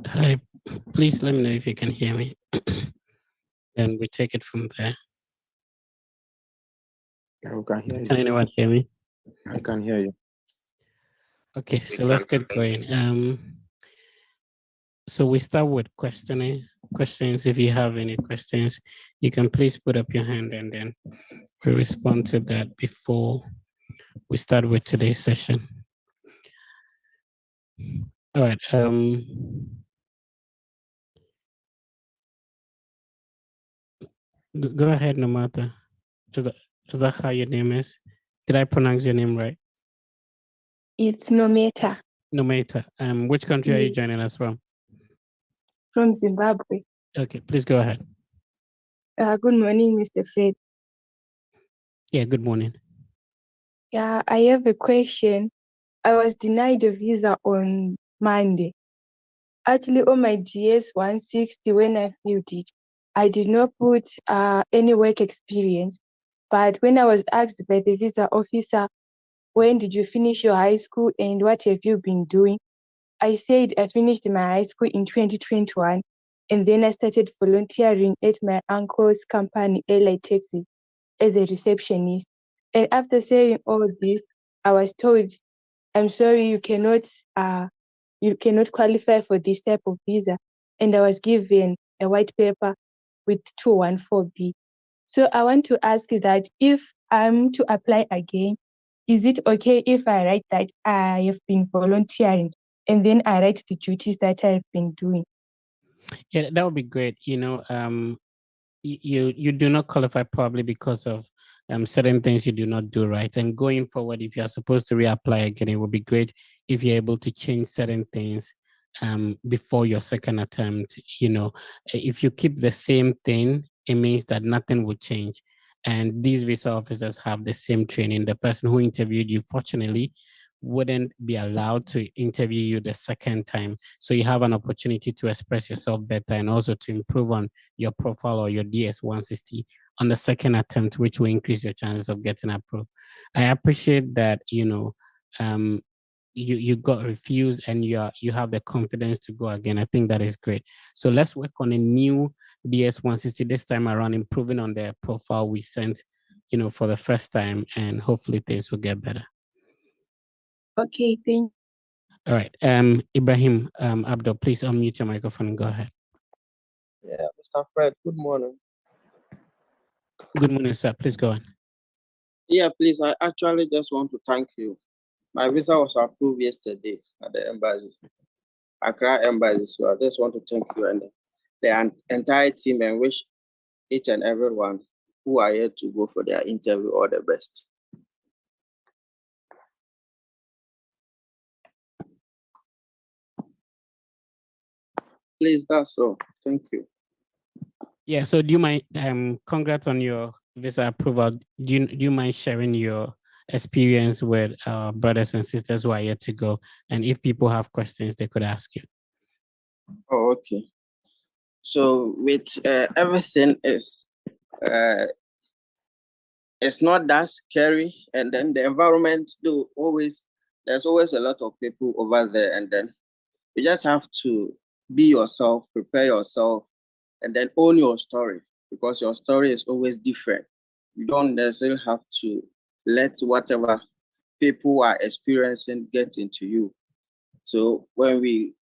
Hi, please let me know if you can hear me. And we take it from there. I can hear you. Can anyone hear me? I can hear you. Okay, so let's get going. So we start with questions. If you have any questions, you can please put up your hand and then we respond to that before we start with today's session. All right. Go ahead, Namata. Is that how your name is? Did I pronounce your name right? It's Nometa. Nomata. Which country are you joining us from? From Zimbabwe. Okay, please go ahead. Good morning, Mr. Fred. Yeah, good morning. Yeah, I have a question. I was denied a visa on Monday. Actually, on my GS 160, when I filled it, I did not put any work experience. But when I was asked by the visa officer, when did you finish your high school and what have you been doing? I said I finished my high school in 2021, and then I started volunteering at my uncle's company, LA Taxi, as a receptionist. And after saying all this, I was told, I'm sorry, you cannot qualify for this type of visa. And I was given a white paper with 214B. So I want to ask you that if I'm to apply again, is it okay if I write that I have been volunteering and then I write the duties that I've been doing? Yeah, that would be great. You do not qualify probably because of certain things you do not do right. And going forward, if you're supposed to reapply again, it would be great if you're able to change certain things before your second attempt. If you keep the same thing, it means that nothing will change. And these visa officers have the same training. The person who interviewed you, fortunately, wouldn't be allowed to interview you the second time. So you have an opportunity to express yourself better and also to improve on your profile or your DS 160 on the second attempt, which will increase your chances of getting approved. I appreciate that, you got refused and you have the confidence to go again. I think that is great. So let's work on a new DS 160 this time around, improving on the profile we sent, for the first time, and hopefully things will get better. Okay, thank you. All right. Ibrahim Abdul, please unmute your microphone and go ahead. Yeah, Mr. Fred, good morning. Good morning, sir. Please go on. Yeah, please, I actually just want to thank you. My visa was approved yesterday at the embassy, Accra Embassy. So I just want to thank you and the entire team and wish each and everyone who are here to go for their interview all the best. Please, that's all. Thank you. Yeah, so do you mind, congrats on your visa approval. Do you mind sharing your experience with brothers and sisters who are yet to go? And if people have questions, they could ask you. Oh, okay. So with everything is, it's not that scary. And then the environment, there's always a lot of people over there. And then you just have to be yourself, prepare yourself, and then own your story, because your story is always different. You don't necessarily have to let whatever people are experiencing get into you. So when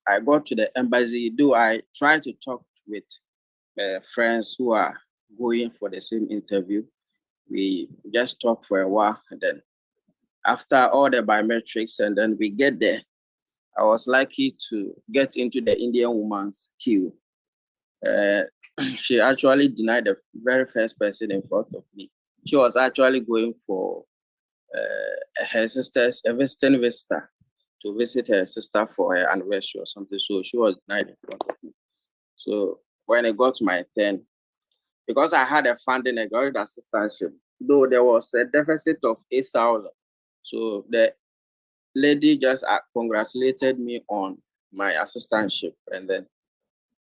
I got to the embassy, I try to talk with friends who are going for the same interview. We just talk for a while, and then after all the biometrics, and then we get there, I was lucky to get into the Indian woman's queue. She actually denied the very first person in front of me. She was actually going for her sister's a visiting visitor to visit her sister for her anniversary or something. So she was denied in front of me. So when it got to my turn, because I had a funding, I got assistantship, though there was a deficit of 8,000. So the lady just congratulated me on my assistantship, and then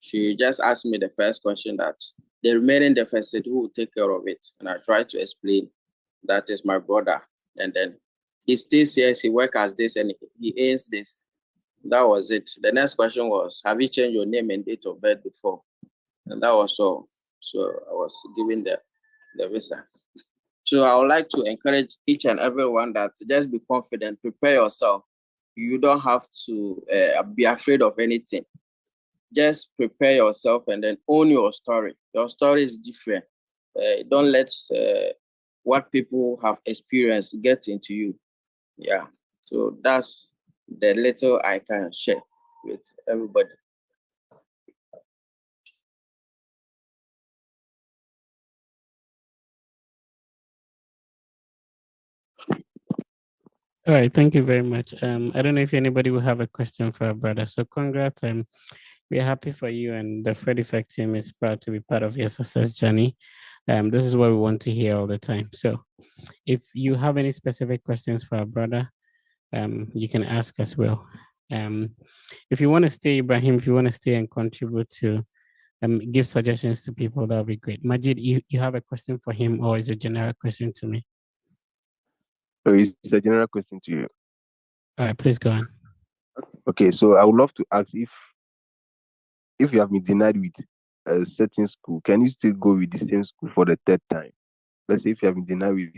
she just asked me the first question, that the remaining deficit, who will take care of it? And I tried to explain that is my brother. And then he stays here, he works as this, and he earns this. That was it. The next question was, have you changed your name and date of birth before? And that was all. So I was given the visa. So I would like to encourage each and everyone that just be confident, prepare yourself. You don't have to be afraid of anything. Just prepare yourself and then own your story. Your story is different. Don't let what people have experienced get into you. Yeah. So that's the little I can share with everybody. All right, thank you very much. I don't know if anybody will have a question for our brother. So congrats. We're happy for you, and the Fred Effect team is proud to be part of your success journey. This is what we want to hear all the time. So if you have any specific questions for our brother, you can ask as well. If you want to stay, Ibrahim, if you want to stay and contribute to give suggestions to people, that would be great. Majid, you have a question for him, or is it a general question to me? So it's a general question to you. All right, please go on. Okay, so I would love to ask if you have been denied with a certain school, can you still go with the same school for the third time? Let's say if you have been denied with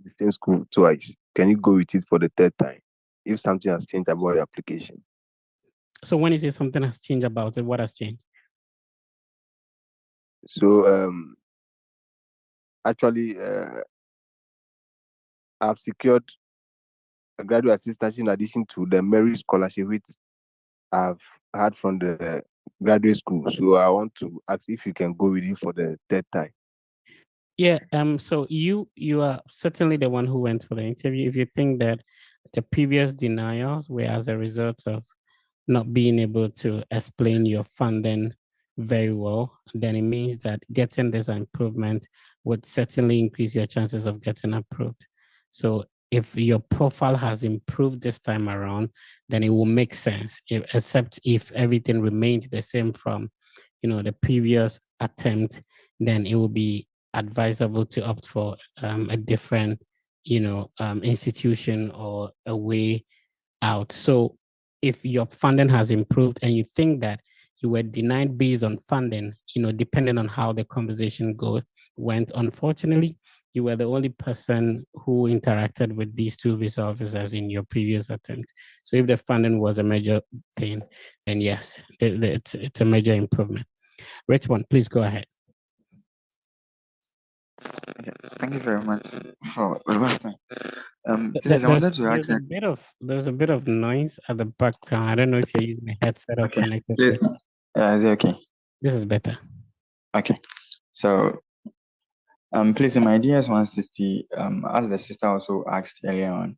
the same school twice, can you go with it for the third time if something has changed about your application? So when you say something has changed about it, what has changed? So actually, I've secured a graduate assistantship in addition to the merit scholarship which I've had from the graduate school. So I want to ask if you can go with it for the third time. Yeah. So you are certainly the one who went for the interview. If you think that the previous denials were as a result of not being able to explain your funding very well, then it means that getting this improvement would certainly increase your chances of getting approved. So if your profile has improved this time around, then it will make sense, except if everything remained the same from, the previous attempt, then it will be advisable to opt for a different, institution or a way out. So if your funding has improved and you think that you were denied based on funding, depending on how the conversation went, unfortunately, you were the only person who interacted with these two visa officers in your previous attempt. So if the funding was a major thing, then yes, it's a major improvement. Richmond, please go ahead. Okay, thank you very much for the last time. Please, I wanted to ask. There's a bit of noise at the background. I don't know if you're using a headset or Okay, connected please, to. is it okay? This is better. Okay, so please, in my DS 160, as the sister also asked earlier on,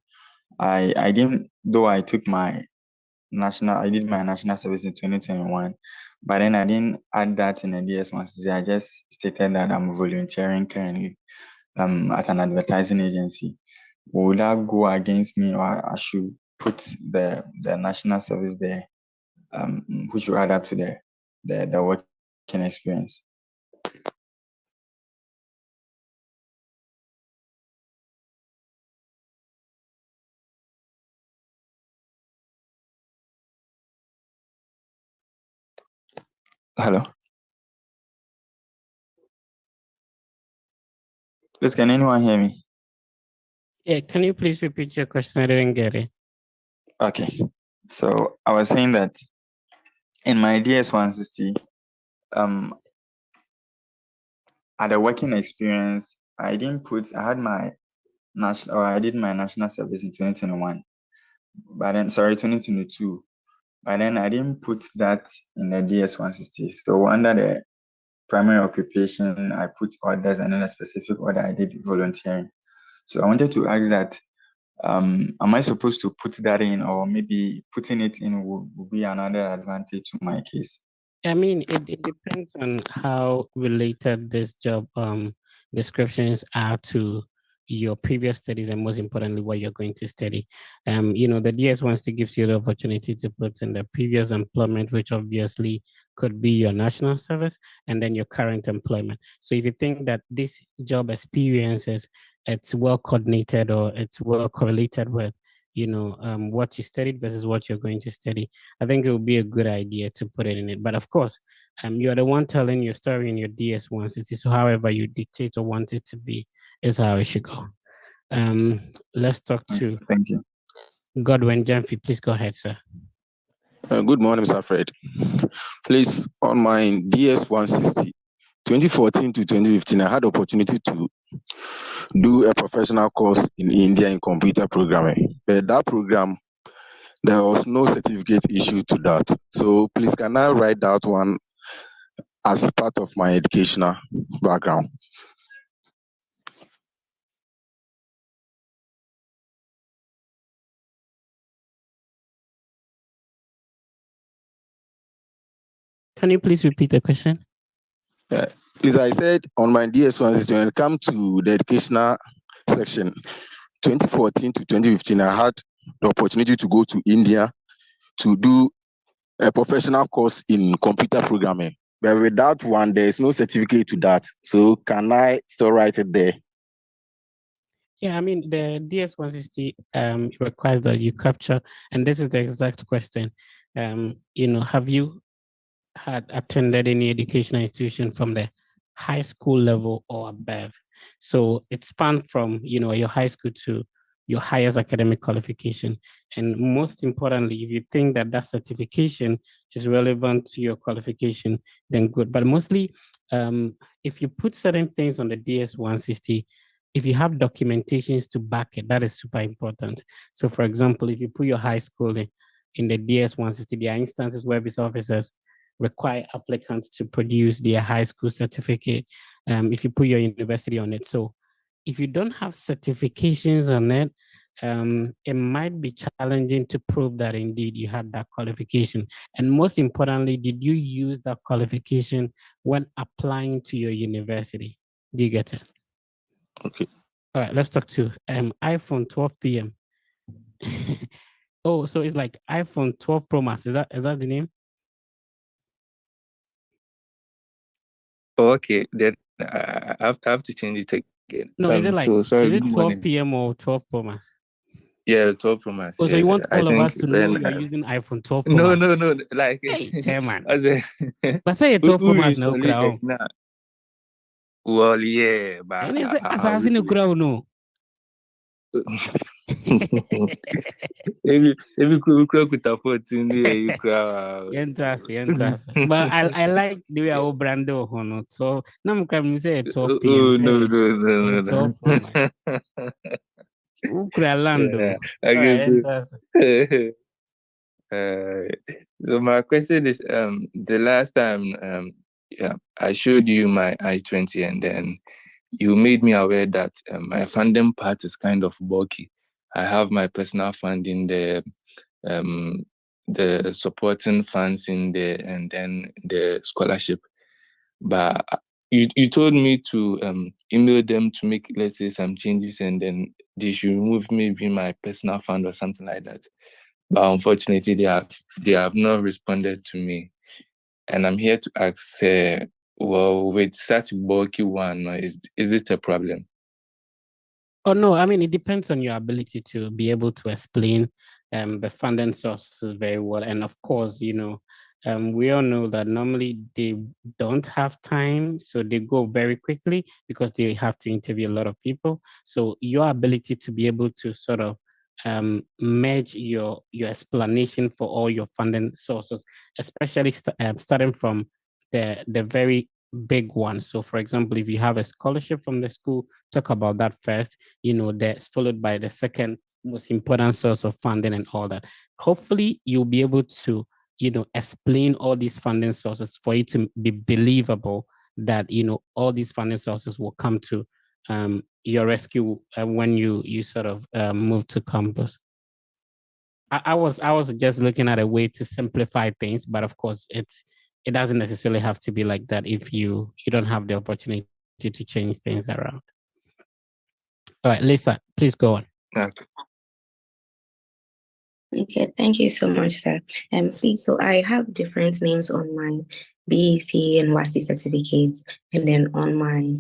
I didn't, though I did my national service in 2021, but then I didn't add that in the DS 160. I just stated that I'm volunteering currently at an advertising agency. Would that go against me, or I should put the national service there, which will add up to the working experience? Hello? Please, can anyone hear me? Yeah, can you please repeat your question? I didn't get it. Okay. So I was saying that in my DS 160, at the working experience, I did my national service in 2021, but then, 2022, but then I didn't put that in the DS 160. So under the primary occupation, I put orders, and then a specific order I did volunteering. So I wanted to ask that, am I supposed to put that in, or maybe putting it in will be another advantage to my case? I mean, it depends on how related this job descriptions are to your previous studies, and most importantly, what you're going to study. The DS wants to give you the opportunity to put in the previous employment, which obviously could be your national service, and then your current employment. So if you think that this job experiences, it's well coordinated or it's well correlated with what you studied versus what you're going to study. I think it would be a good idea to put it in it. But of course, you're the one telling your story in your DS160. So however you dictate or want it to be is how it should go. Let's talk to Thank you. Godwin Jamfi. Please go ahead, sir. Good morning, Mr. Fred. Please, on my DS160, 2014 to 2015, I had the opportunity to do a professional course in India in computer programming. But that program, there was no certificate issue to that. So please, can I write that one as part of my educational background? Can you please repeat the question? Please, I said on my DS160, when it comes to the educational section, 2014 to 2015, I had the opportunity to go to India to do a professional course in computer programming. But with that one, there is no certificate to that. So can I still write it there? Yeah, I mean, the DS160 requires that you capture, and this is the exact question. Have you had attended any educational institution from the high school level or above? So it spans from, your high school to your highest academic qualification. And most importantly, if you think that that certification is relevant to your qualification, then good. But mostly, if you put certain things on the DS160, if you have documentations to back it, that is super important. So for example, if you put your high school in the DS160, there are instances where visa officers require applicants to produce their high school certificate if you put your university on it. So if you don't have certifications on it, it might be challenging to prove that indeed you had that qualification. And most importantly, did you use that qualification when applying to your university? Do you get it? Okay. All right, let's talk to iPhone 12 PM. Oh, so it's like iPhone 12 Pro Max. Is that the name? Okay, then I have to change it again. No, is it like, So sorry, is it good 12 morning. PM or 12 Pro Max? Yeah, 12 Pro Max. Oh, so Yeah, you want I all of us think to know then you're using iPhone 12 Pro no, Max? like Hey, chairman. as a But say 12 Pro who Max no install it crowd. now? Well, yeah, but And it's how's assassin no it? crowd no. Maybe could afford to you crowd. Yes. But I like the way our brand no. So now I'm say 12 Oh PM. no, Say 12 Pro Max. Lando. Yeah, I guess. So my question is, the last time, yeah, I showed you my I-20, and then you made me aware that my funding part is kind of bulky. I have my personal funding there, the supporting funds in there, and then the scholarship. But you told me to email them to make, let's say, some changes, and then they should remove maybe my personal fund or something like that. But unfortunately, they have not responded to me, and I'm here to ask. Well, with such bulky one, is it a problem? Oh no, I mean it depends on your ability to be able to explain the funding sources very well. And of course, we all know that normally they don't have time, so they go very quickly because they have to interview a lot of people. So your ability to be able to sort of merge your explanation for all your funding sources, especially starting from the very big one. So for example, if you have a scholarship from the school, talk about that first, that's followed by the second most important source of funding and all that. Hopefully you'll be able to, explain all these funding sources for it to be believable that, all these funding sources will come to your rescue when you sort of move to campus. I was just looking at a way to simplify things, but of course it doesn't necessarily have to be like that if you don't have the opportunity to change things around. All right, Lisa, please go on. Okay, thank you so much, sir. Please, so I have different names on my BEC and WASI certificates, and then on my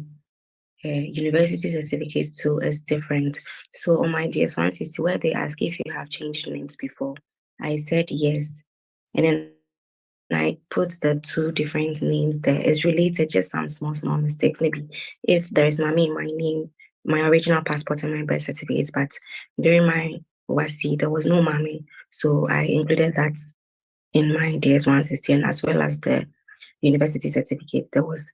university certificate too is different. So on my DS-160, where they ask if you have changed names before, I said yes. And then I put the 2 different names there. It's related, just some small mistakes. Maybe if there is mommy in my name, my original passport and my birth certificate, but during my WASI, there was no mommy. So I included that in my DS-160, and as well as the university certificate, there was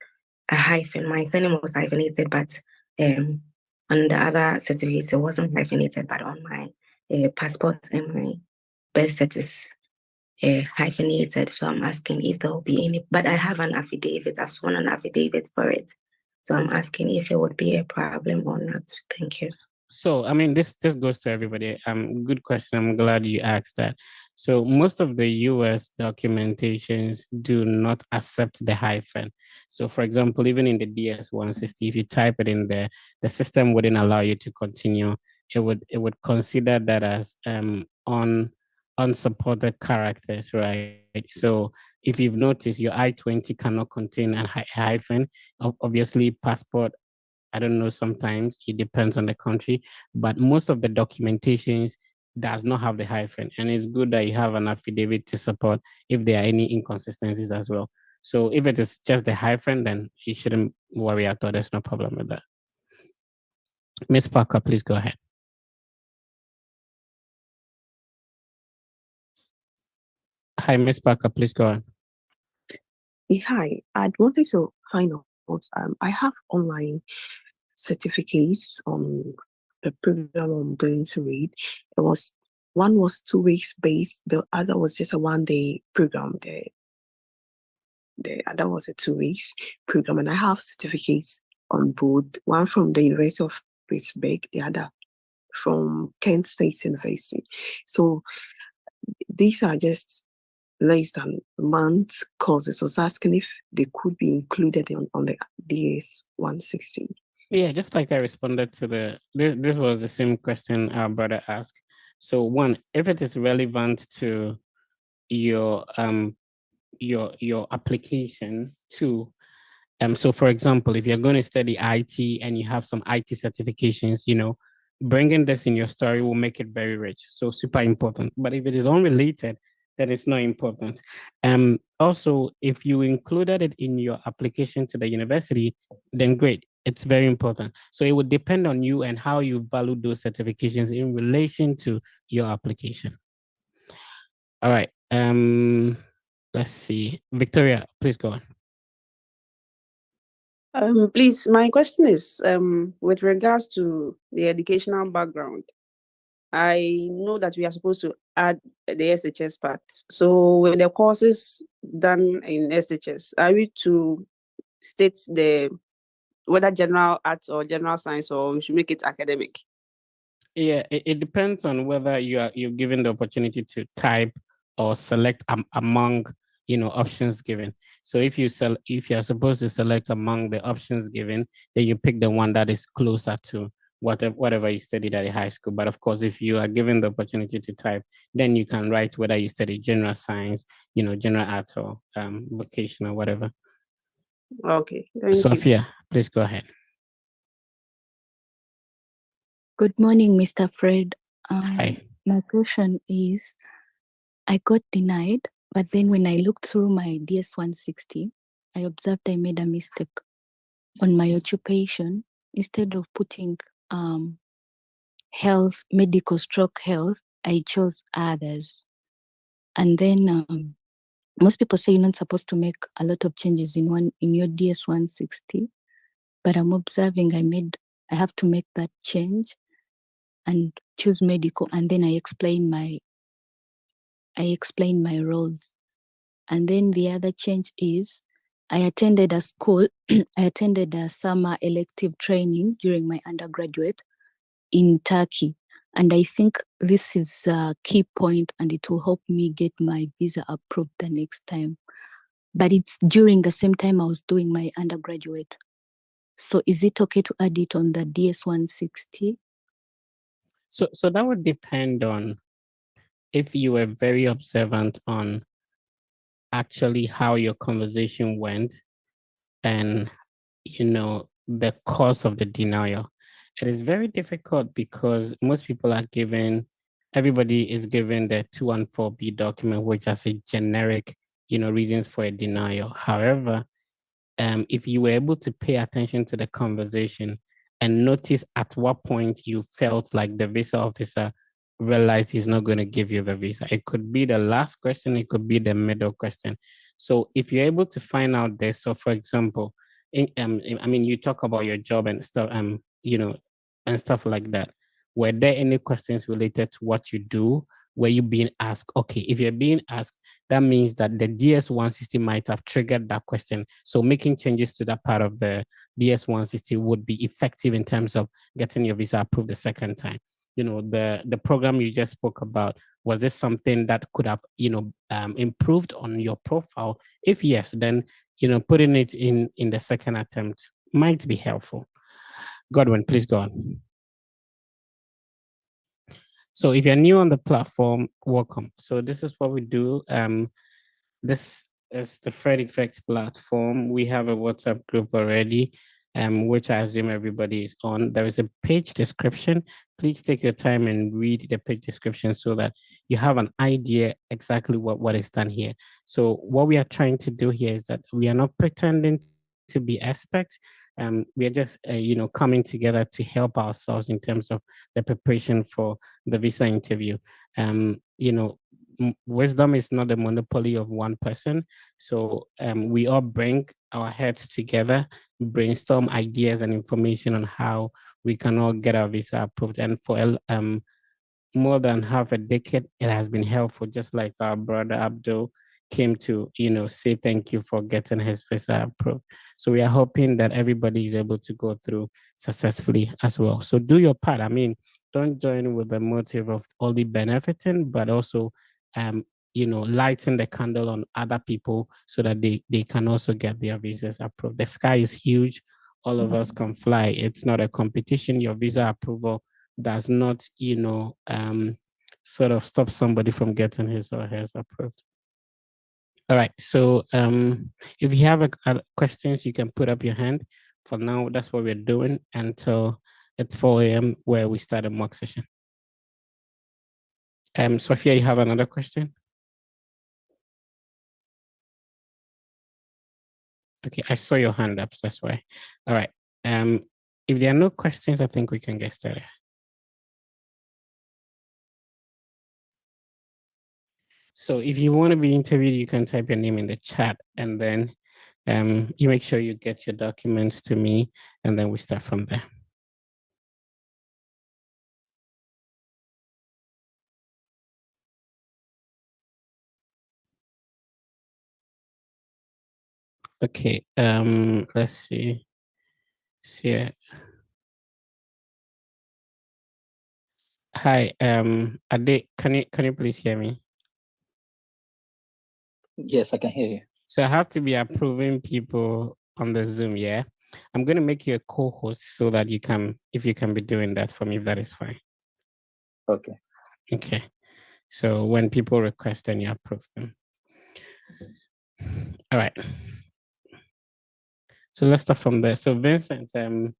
a hyphen. My surname was hyphenated, but on the other certificates, it wasn't hyphenated, but on my passport and my birth certificate hyphenated. So I'm asking if there will be any, but I have an affidavit. I've sworn an affidavit for it. So I'm asking if it would be a problem or not. Thank you. So, I mean, this goes to everybody. Good question. I'm glad you asked that. So, most of the US documentations do not accept the hyphen. So, for example, even in the DS-160, if you type it in there, the system wouldn't allow you to continue. It would consider that as unsupported characters, right? So, if you've noticed, your I-20 cannot contain a hyphen. Obviously, passport, I don't know, sometimes it depends on the country, but most of the documentations does not have the hyphen. And it's good that you have an affidavit to support if there are any inconsistencies as well. So if it is just the hyphen, then you shouldn't worry at all. There's no problem with that. Ms. Parker, please go ahead. Hi, Ms. Parker, please go on. Hi, I'd wanted to find out. I have online certificates on the program I'm going to read. One was 2 weeks based, the other was just a 1-day program. The other was a 2 weeks program, and I have certificates on both. One from the University of Pittsburgh, the other from Kent State University. So these are just less than a month courses. I was asking if they could be included on the DS-160. Yeah, just like I responded to this was the same question our brother asked. So one, if it is relevant to your application. Two, so for example, if you're going to study IT and you have some IT certifications, bringing this in your story will make it very rich. So super important. But if it is unrelated, then it's not important. Also, if you included it in your application to the university, then great. It's very important. So it would depend on you and how you value those certifications in relation to your application. All right. Let's see. Victoria, please go on. Please, my question is with regards to the educational background. I know that we are supposed to add the SHS part. So with the courses done in SHS, are we to state whether general arts or general science, or we should make it academic? Yeah, it depends on whether you're given the opportunity to type or select among options given. So if you are supposed to select among the options given, then you pick the one that is closer to whatever you studied at a high school. But of course, if you are given the opportunity to type, then you can write whether you study general science, general art, or vocational, whatever. Okay, thank Sophia, you. please go ahead. Good morning, Mr. Fred. Hi. My question is, I got denied, but then when I looked through my DS-160, I observed I made a mistake on my occupation. Instead of putting health, medical stroke health, I chose others. And then most people say you're not supposed to make a lot of changes in your DS-160, but I'm observing I have to make that change and choose medical, and then I explain my roles. And then the other change is I attended a school, I attended a summer elective training during my undergraduate in Turkey. And I think this is a key point, and it will help me get my visa approved the next time. But it's during the same time I was doing my undergraduate. So is it okay to add it on the DS-160? So that would depend on if you were very observant on actually how your conversation went, and the cause of the denial. It is very difficult because most people are given, everybody is given the 214B document, which has a generic, reasons for a denial. However, if you were able to pay attention to the conversation and notice at what point you felt like the visa officer realized he's not going to give you the visa. It could be the last question, it could be the middle question. So if you're able to find out this, so for example, you talk about your job and stuff, and stuff like that. Were there any questions related to what you do? Were you being asked? Okay, if you're being asked, that means that the DS-160 might have triggered that question. So making changes to that part of the DS-160 would be effective in terms of getting your visa approved the second time. The program you just spoke about, was this something that could have, improved on your profile? If yes, then, putting it in the second attempt might be helpful. Godwin, please go on. So if you're new on the platform, welcome. So this is what we do. This is the Fred Effect platform. We have a WhatsApp group already, which I assume everybody is on. There is a page description. Please take your time and read the page description so that you have an idea exactly what is done here. So what we are trying to do here is that we are not pretending to be experts. We are just, coming together to help ourselves in terms of the preparation for the visa interview. Wisdom is not a monopoly of one person. So we all bring our heads together, brainstorm ideas and information on how we can all get our visa approved. And for more than half a decade, it has been helpful, just like our brother Abdul came to, say thank you for getting his visa approved. So we are hoping that everybody is able to go through successfully as well. So do your part. Don't join with the motive of only benefiting, but also, lighten the candle on other people so that they can also get their visas approved. The sky is huge. All of us can fly. It's not a competition. Your visa approval does not, sort of stop somebody from getting his or hers approved. All right. So if you have questions, you can put up your hand. For now, that's what we're doing until it's 4 a.m. where we start a mock session. Sophia, you have another question? Okay, I saw your hand up, so that's why. All right. If there are no questions, I think we can get started. So if you want to be interviewed, you can type your name in the chat, and then you make sure you get your documents to me, and then we start from there. Okay, let's see. Hi, Ade, can you please hear me? Yes, I can hear you. So I have to be approving people on the Zoom, yeah? I'm going to make you a co-host so that if you can be doing that for me, if that is fine. Okay. Okay. So when people request, then you approve them. All right. So let's start from there. So Vincent, you're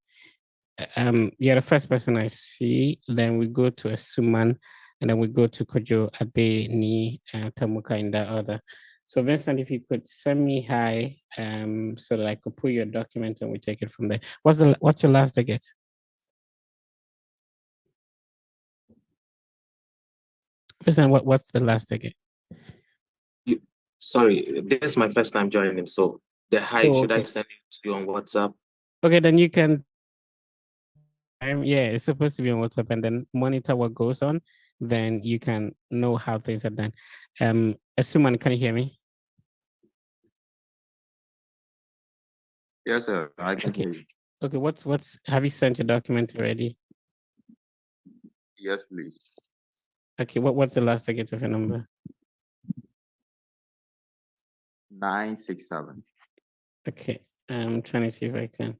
the first person I see. Then we go to Asuman, and then we go to Kojo, Ade, Ni, Tamuka in that order. So Vincent, if you could send me hi, so that I could put your document and we take it from there. What's your last ticket? Vincent, what's the last ticket? Sorry, this is my first time joining, so the hi, should I send it to you on WhatsApp? Okay, then you can. Yeah, it's supposed to be on WhatsApp, and then monitor what goes on. Then you can know how things are done. Asuman, can you hear me? Yes, sir. I can hear you. Okay, have you sent your document already? Yes, please. Okay, what's the last ticket of your number? 967. Okay, I'm trying to see if I can.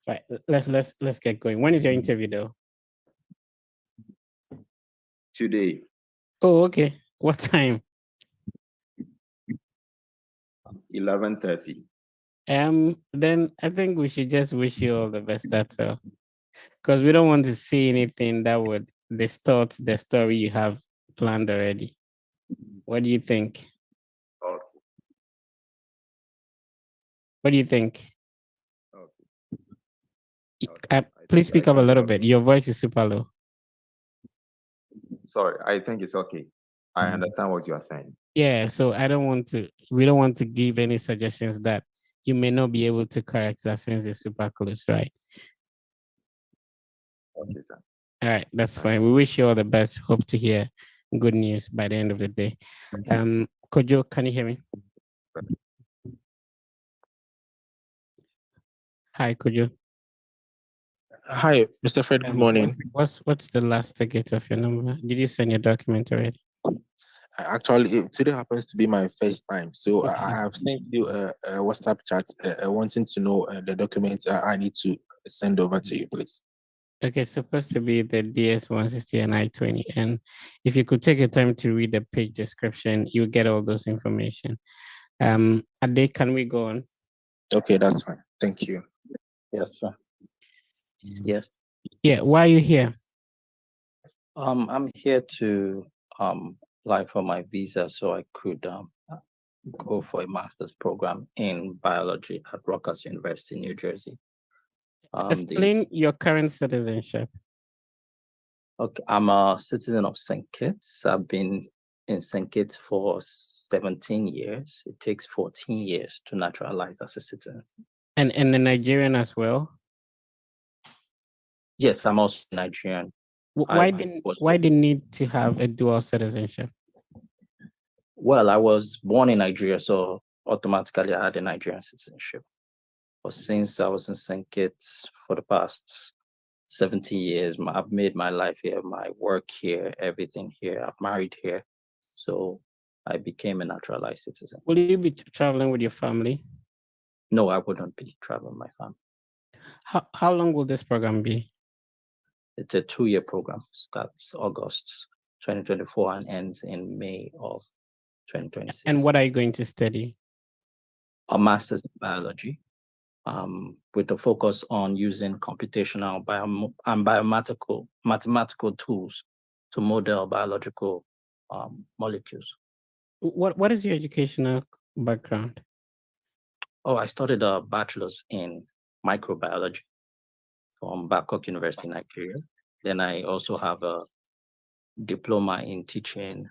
Right, let's get going. When is your interview though? Today. Oh, okay. What time? 11:30. Then I think we should just wish you all the best. That's all, because we don't want to see anything that would distort the story you have planned already. What do you think? Okay. What do you think? Okay. Please speak up a think little it's bit. Your voice is super low. Sorry, I think it's okay. I understand what you are saying. Yeah, so we don't want to give any suggestions that you may not be able to correct that since it's super close, right? Okay, sir. All right, that's fine. We wish you all the best. Hope to hear good news by the end of the day. Kojo, can you hear me? Hi, Kojo. Hi, Mr. Fred. Good morning. What's the last ticket of your number? Did you send your document already? Actually, today happens to be my first time, so Okay. I have sent you a WhatsApp chat wanting to know the documents I need to send over to you, please. Okay, it's supposed to be the DS160 and I-20. And if you could take your time to read the page description, you'll get all those information. Ade, can we go on? Okay, that's fine. Thank you. Yes, sir. Yes. Yeah, why are you here? I'm here to apply for my visa so I could go for a master's program in biology at Rutgers University, New Jersey. Explain your current citizenship. Okay, I'm a citizen of St. Kitts. I've been in St. Kitts for 17 years. It takes 14 years to naturalize as a citizen. And the Nigerian as well? Yes, I'm also Nigerian. Why the need to have a dual citizenship? Well, I was born in Nigeria, so automatically I had a Nigerian citizenship. But since I was in St. Kitts for the past 17 years, I've made my life here, my work here, everything here. I've married here. So I became a naturalized citizen. Will you be traveling with your family? No, I wouldn't be traveling with my family. How long will this program be? It's a 2-year program. Starts August 2024 and ends in May of 2026. And what are you going to study? A master's in biology, with a focus on using computational and mathematical tools to model biological molecules. What is your educational background? Oh, I studied a bachelor's in microbiology from Babcock University, Nigeria. Then I also have a diploma in teaching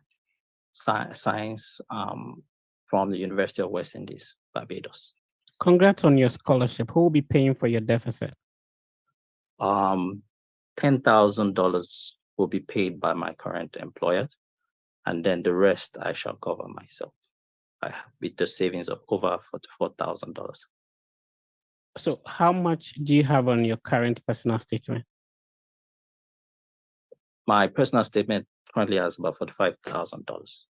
science from the University of West Indies, Barbados. Congrats on your scholarship. Who will be paying for your deficit? $10,000 will be paid by my current employer, and then the rest I shall cover myself. I have with the savings of over $44,000. So how much do you have on your current personal statement? My personal statement currently has about $45,000.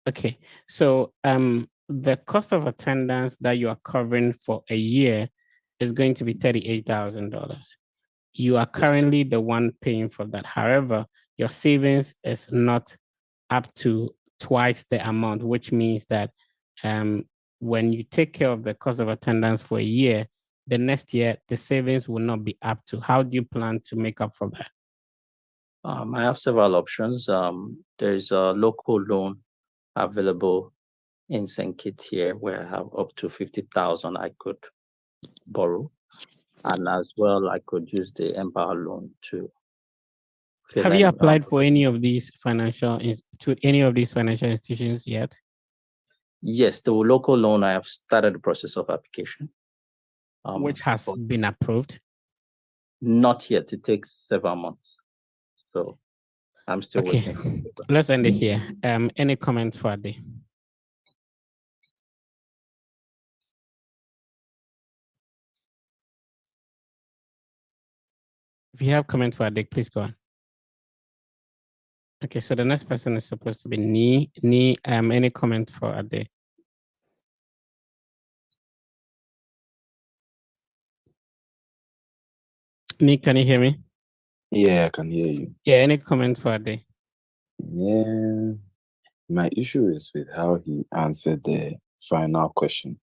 Okay, so the cost of attendance that you are covering for a year is going to be $38,000. You are currently the one paying for that. However, your savings is not up to twice the amount, which means that when you take care of the cost of attendance for a year, the next year, the savings will not be up to. How do you plan to make up for that? I have several options. There's a local loan available in St. Kitts here where I have up to 50,000 I could borrow. And as well, I could use the Empower loan to fill Have in. you applied for any of these financial institutions yet? Yes, the local loan, I have started the process of application. Which has been approved? Not yet. It takes several months. So I'm still waiting. Let's end it here. Any comments for Ade? If you have comments for Ade, please go on. Okay, so the next person is supposed to be Ni. Any comment for Ade? Ni, can you hear me? Yeah, I can hear you. Yeah, any comment for Ade? Yeah, my issue is with how he answered the final question.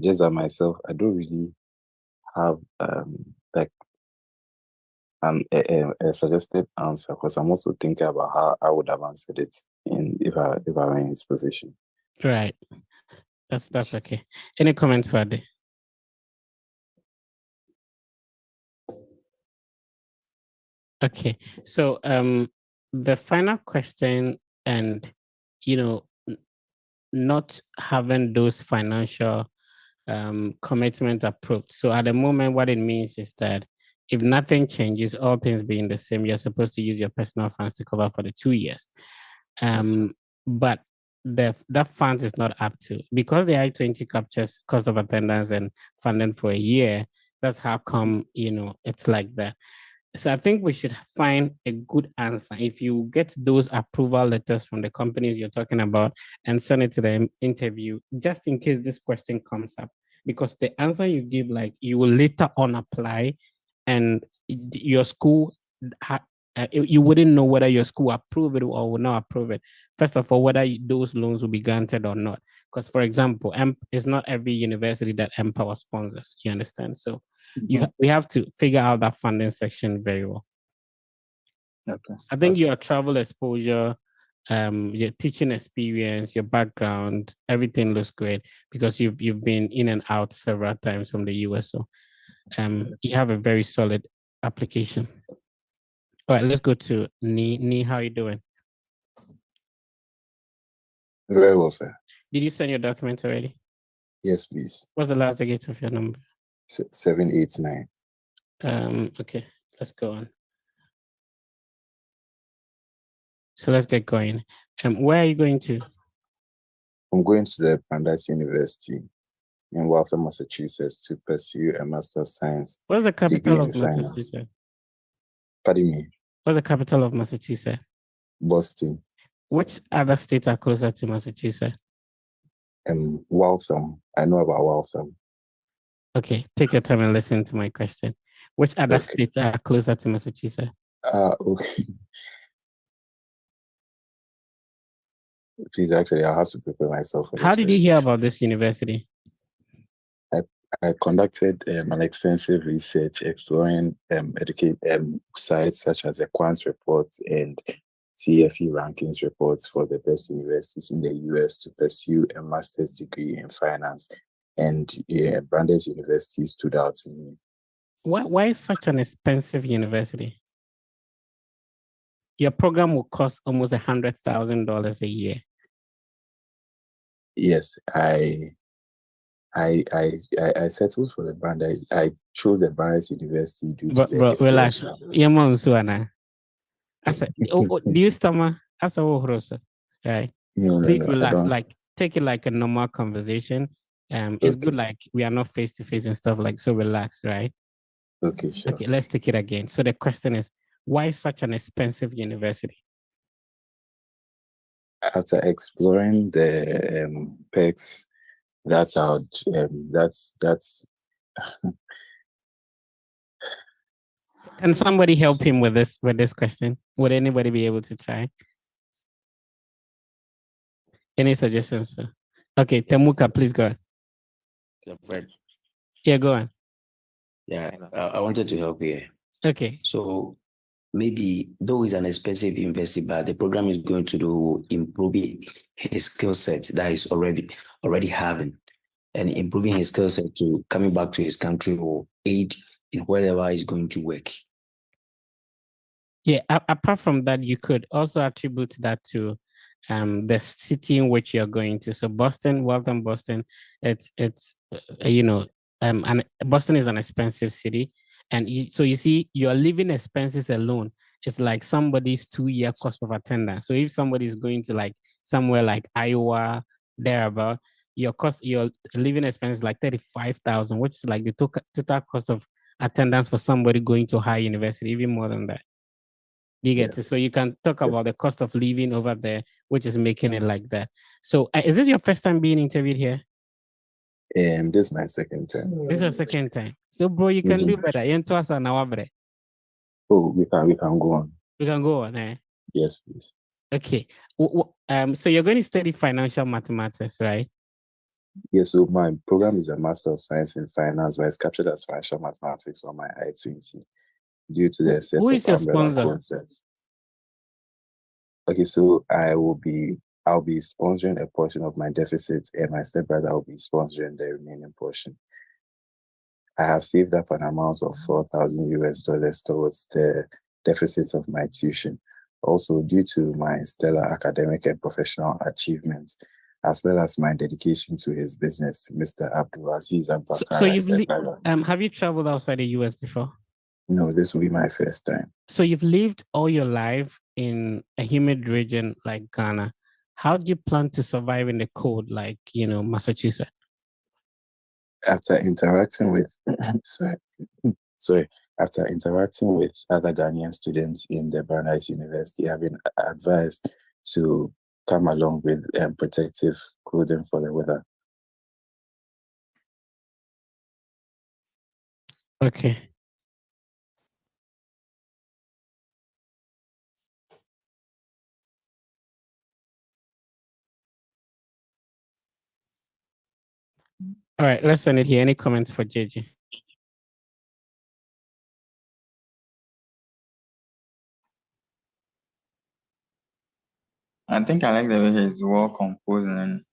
Just that myself, I don't really have like a suggested answer because I'm also thinking about how I would have answered it if I were in his position. Right. That's okay. Any comments, Fadi? Okay. So the final question, and not having those financial commitment approved. So at the moment, what it means is that if nothing changes, all things being the same, you're supposed to use your personal funds to cover for the 2 years. But that funds is not up to, because the I-20 captures cost of attendance and funding for a year. That's how come it's like that. So I think we should find a good answer. If you get those approval letters from the companies you're talking about and send it to the interview, just in case this question comes up, because the answer you give, like, you will later on apply, and your school, you wouldn't know whether your school approve it or will not approve it. First of all, whether those loans will be granted or not. Because, for example, it's not every university that Empower sponsors. You understand? So we have to figure out that funding section very well. Okay. I think your travel exposure, your teaching experience, your background, everything looks great because you've been in and out several times from the US. So you have a very solid application. All right, let's go to Ni. How are you doing? Very well, sir. Did you send your document already? Yes, please. What's the last digit of your number? 789. Okay, let's go on. So let's get going. Where are you going to? I'm going to the Brandeis University in Waltham, Massachusetts, to pursue a Master of Science. What's the capital of Finance. Massachusetts? Pardon me? What's the capital of Massachusetts? Boston. Which other states are closer to Massachusetts? Waltham. I know about Waltham. Okay, take your time and listen to my question. Which other states are closer to Massachusetts? Okay. Please, actually, I'll have to prepare myself for this. How did you hear about this university? I conducted an extensive research exploring sites such as the Quants report and TFE rankings reports for the best universities in the US to pursue a master's degree in finance. And Brandeis University stood out to me. Why is such an expensive university? Your program will cost almost $100,000 a year. Yes, I settled for the Brandeis. I chose the Brandeis University due to the relax. Do you stammer? Right. Please relax. Like, take it like a normal conversation. It's good, like we are not face to face and stuff, like, so relax, right? Okay, sure. Okay, let's take it again. So the question is, why such an expensive university? After exploring the perks, that's Can somebody help him with this question? Would anybody be able to try? Any suggestions? Okay, Temuka, please go ahead. Yeah, go on. Yeah, I wanted to help here. Okay. So maybe though it's an expensive university, but the program is going to do improving his skill set that he's already having, and improving his skill set to coming back to his country will aid in wherever he's going to work. Yeah, apart from that, you could also attribute that to the city in which you're going to. So Boston, Waltham, Boston, it's and Boston is an expensive city, and so you see your living expenses alone is like somebody's 2-year cost of attendance. So if somebody is going to like somewhere like Iowa, thereabout, your living expense is like 35,000, which is like the total cost of attendance for somebody going to high university, even more than that. You get it? So you can talk about the cost of living over there, which is making it like that. So is this your first time being interviewed here? This is my second time. This is your second time. So, bro, you can do better. Oh, we can go on. We can go on, eh? Yes, please. Okay. So you're going to study financial mathematics, right? Yes, so my program is a Master of Science in Finance, but it's captured as Financial Mathematics on my I-20 due to the set Who of is your umbrella sponsor? concepts. Okay, so I'll be sponsoring a portion of my deficit, and my stepbrother will be sponsoring the remaining portion. I have saved up an amount of $4,000 towards the deficit of my tuition. Also, due to my stellar academic and professional achievements, as well as my dedication to his business, Mr. Abdul Aziz Abakar, So have you traveled outside the US before? No, this will be my first time. So you've lived all your life in a humid region like Ghana. How do you plan to survive in the cold like, Massachusetts? After interacting with, after interacting with other Ghanaian students in the Brandeis University, I've been advised to come along with protective clothing for the weather. Okay. All right, let's send it here. Any comments for JJ? I think I like the way he's well composed and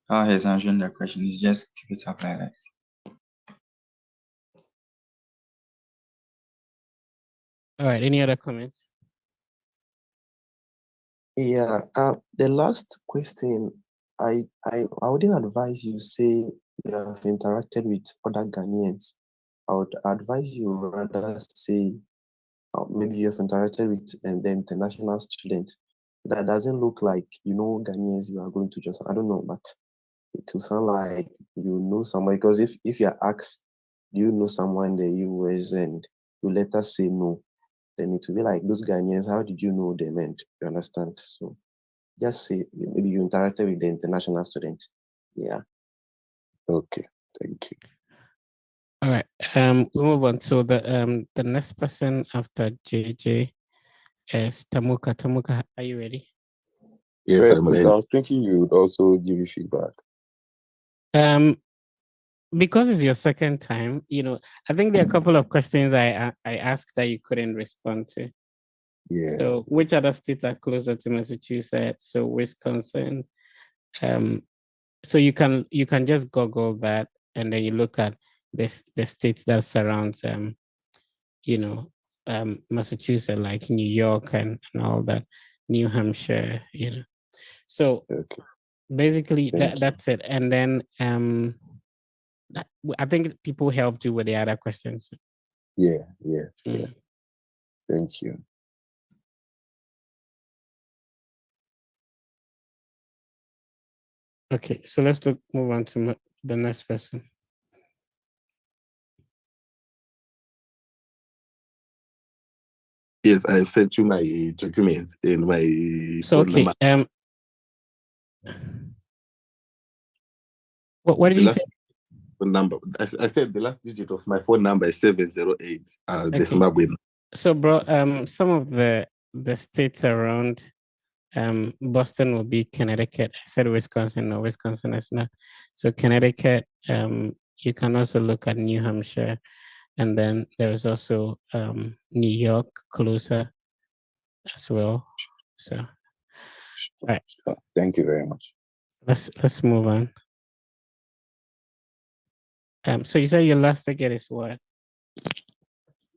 how he's answering the question. He's just keep it up like that. All right, any other comments? Yeah, the last question, I wouldn't advise you say you have interacted with other Ghanaians. I would advise you rather say maybe you have interacted with the international students. That doesn't look like Ghanaians you are going to just, I don't know, but it will sound like you know someone, because if you're asked, do you know someone in the US, and you later say no, then it will be like, those Ghanaians, how did you know them? And you understand? So just say maybe you interacted with the international students. Yeah. Okay, thank you. All right. We'll move on. So the next person after JJ is Tamuka. Tamuka, are you ready? Yes, Sorry, I'm please, ready. I was thinking you would also give me feedback. Because it's your second time, I think there are a couple of questions I asked that you couldn't respond to. Yeah. So which other states are closer to Massachusetts? So Wisconsin. So you can just Google that, and then you look at the states that surrounds Massachusetts, like New York and all that, New Hampshire, So basically that's it. And then I think people helped you with the other questions. Yeah. Thank you. Okay, so let's move on to the next person. Yes, I sent you my document and my So phone number. What did you say? Phone number. I said the last digit of my phone number is 708. The Okay. Zimbabwean. So, bro, some of the states around Boston will be Connecticut. I said Wisconsin. No, Wisconsin is not. So Connecticut. You can also look at New Hampshire, and then there's also New York closer as well. So, all right. Thank you very much. Let's move on. So you said your last ticket is what?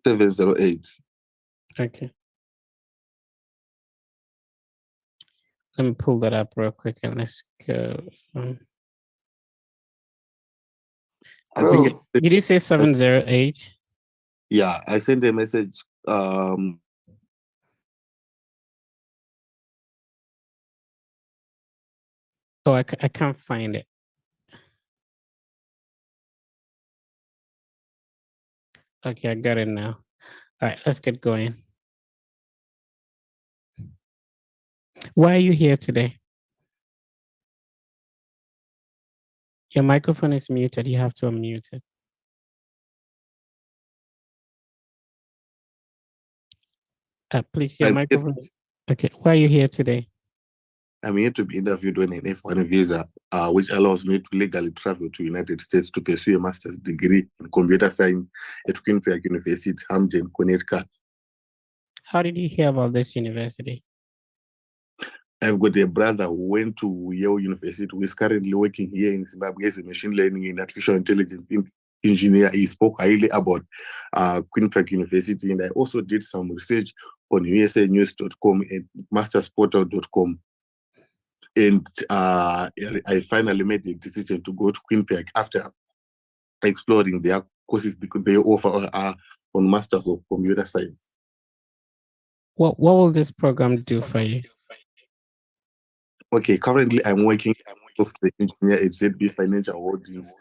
708. Okay. Let me pull that up real quick and let's go. I think Did you say 708? Yeah, I sent a message. Oh, I can't find it. Okay, I got it now. All right, let's get going. Why are you here today? Your microphone is muted. You have to unmute it. Please, your microphone. Okay, why are you here today? I'm here to be interviewed on an F1 visa, which allows me to legally travel to United States to pursue a master's degree in computer science at Quinnipiac University, Hamden, Connecticut. How did you hear about this university? I've got a brother who went to Yale University, who is currently working here in Zimbabwe as a machine learning and artificial intelligence engineer. He spoke highly about Quinnipiac University, and I also did some research on usanews.com and mastersportal.com. And I finally made the decision to go to Quinnipiac after exploring their courses they offer on Masters of Computer Science. What will this program do for you? Okay, currently I'm working as a software engineer at ZB Financial Holdings.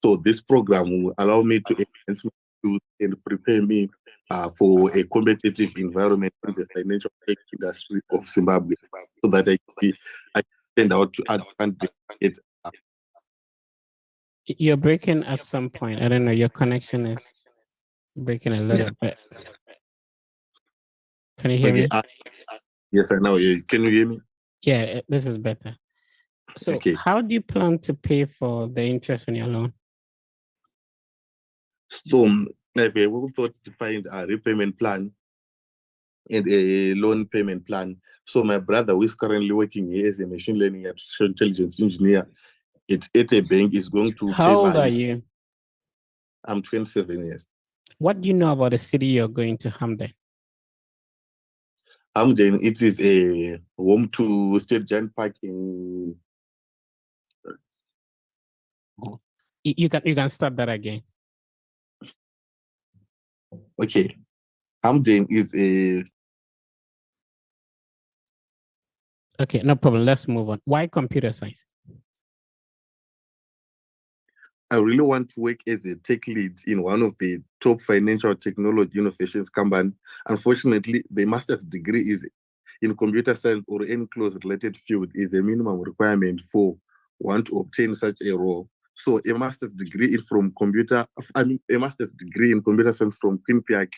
So this program will allow me to enhance my skills and prepare me for a competitive environment in the financial industry of Zimbabwe, so that I can stand out to advantage it. You're breaking at some point. I don't know. Your connection is breaking a little bit. Can you hear me? Yes, I know. Can you hear me? Yeah, this is better. So Okay. how do you plan to pay for the interest on your loan? So I've also to find a repayment plan and a loan payment plan. So my brother, who is currently working here as a machine learning and artificial intelligence engineer at a bank, is going to How pay old my... are you? I'm 27 years. What do you know about the city you're going to, Hamden? Hamden, it is a home to State Giant Park in... You can start that again. Okay. Hamden is a... Okay, no problem. Let's move on. Why computer science? I really want to work as a tech lead in one of the top financial technology innovations company. Unfortunately, the master's degree is in computer science or any close related field is a minimum requirement for one to obtain such a role. So a master's degree a master's degree in computer science from Quinnipiac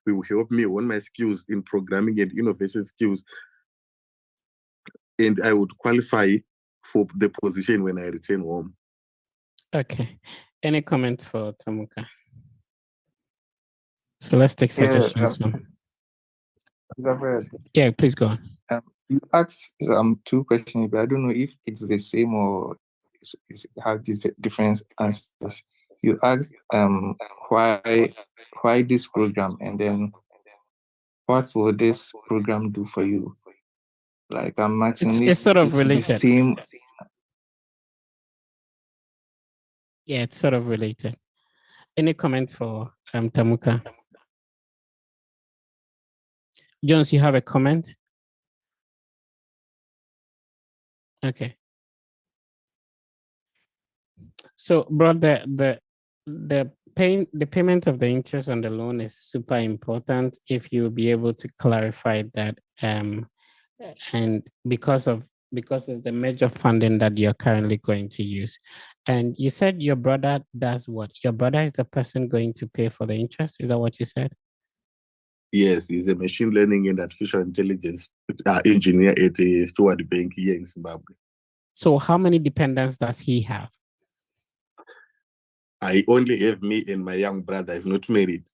will help me hone my skills in programming and innovation skills, and I would qualify for the position when I return home. Okay. Any comment for Tamuka? So let's take suggestions from. Yeah, please go on. You asked two questions, but I don't know if it's the same or have these different answers. You asked why this program, and then what will this program do for you? Like I'm asking, It's sort of related. The same. Yeah, it's sort of related. Any comment for Tamuka? Jones, you have a comment? Okay. So, bro, the payment of the interest on the loan is super important if you'll be able to clarify that. And because it's the major funding that you're currently going to use. And you said your brother does what? Your brother is the person going to pay for the interest? Is that what you said? Yes, he's a machine learning and artificial intelligence engineer at a Steward Bank here in Zimbabwe. So how many dependents does he have? I only have me and my young brother. He's not married.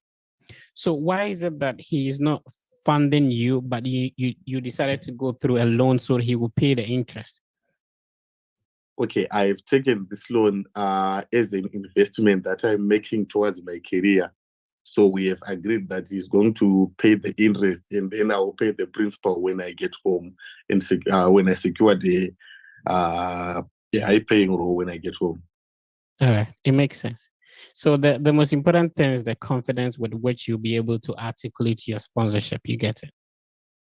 So why is it that he is not funding you, but you decided to go through a loan so he will pay the interest? Okay, I've taken this loan as an investment that I'm making towards my career. So we have agreed that he's going to pay the interest, and then I'll pay the principal when I get home, and when I secure the high-paying role when I get home. All right, it makes sense. So the most important thing is the confidence with which you'll be able to articulate your sponsorship. You get it?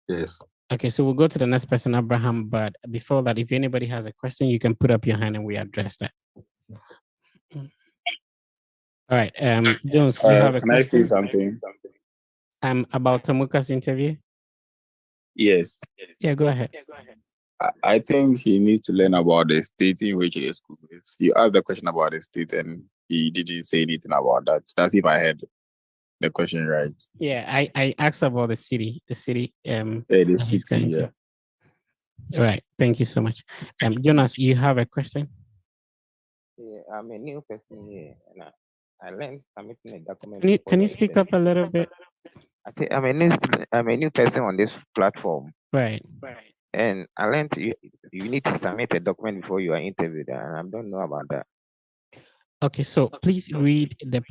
Yes. Okay, so we'll go to the next person, Abraham. But before that, if anybody has a question, you can put up your hand and we address that. All right, Jones, you have a can question? I say something? About Tamuka's interview? Yes. Yeah, go ahead. I think he needs to learn about the state in which the school is. You asked the question about the state and he didn't say anything about that. That's if I heard the question right. Yeah, I asked about the city. The city. The city, yeah. All right. Thank you so much. Jonas, you have a question? Yeah, I'm a new person here, and I learned submitting a document Can you before can you the speak up interview. a little bit? I say I'm a new student, I'm a new person on this platform, Right. and I learned you need to submit a document before you are interviewed, and I don't know about that. Okay, so please read the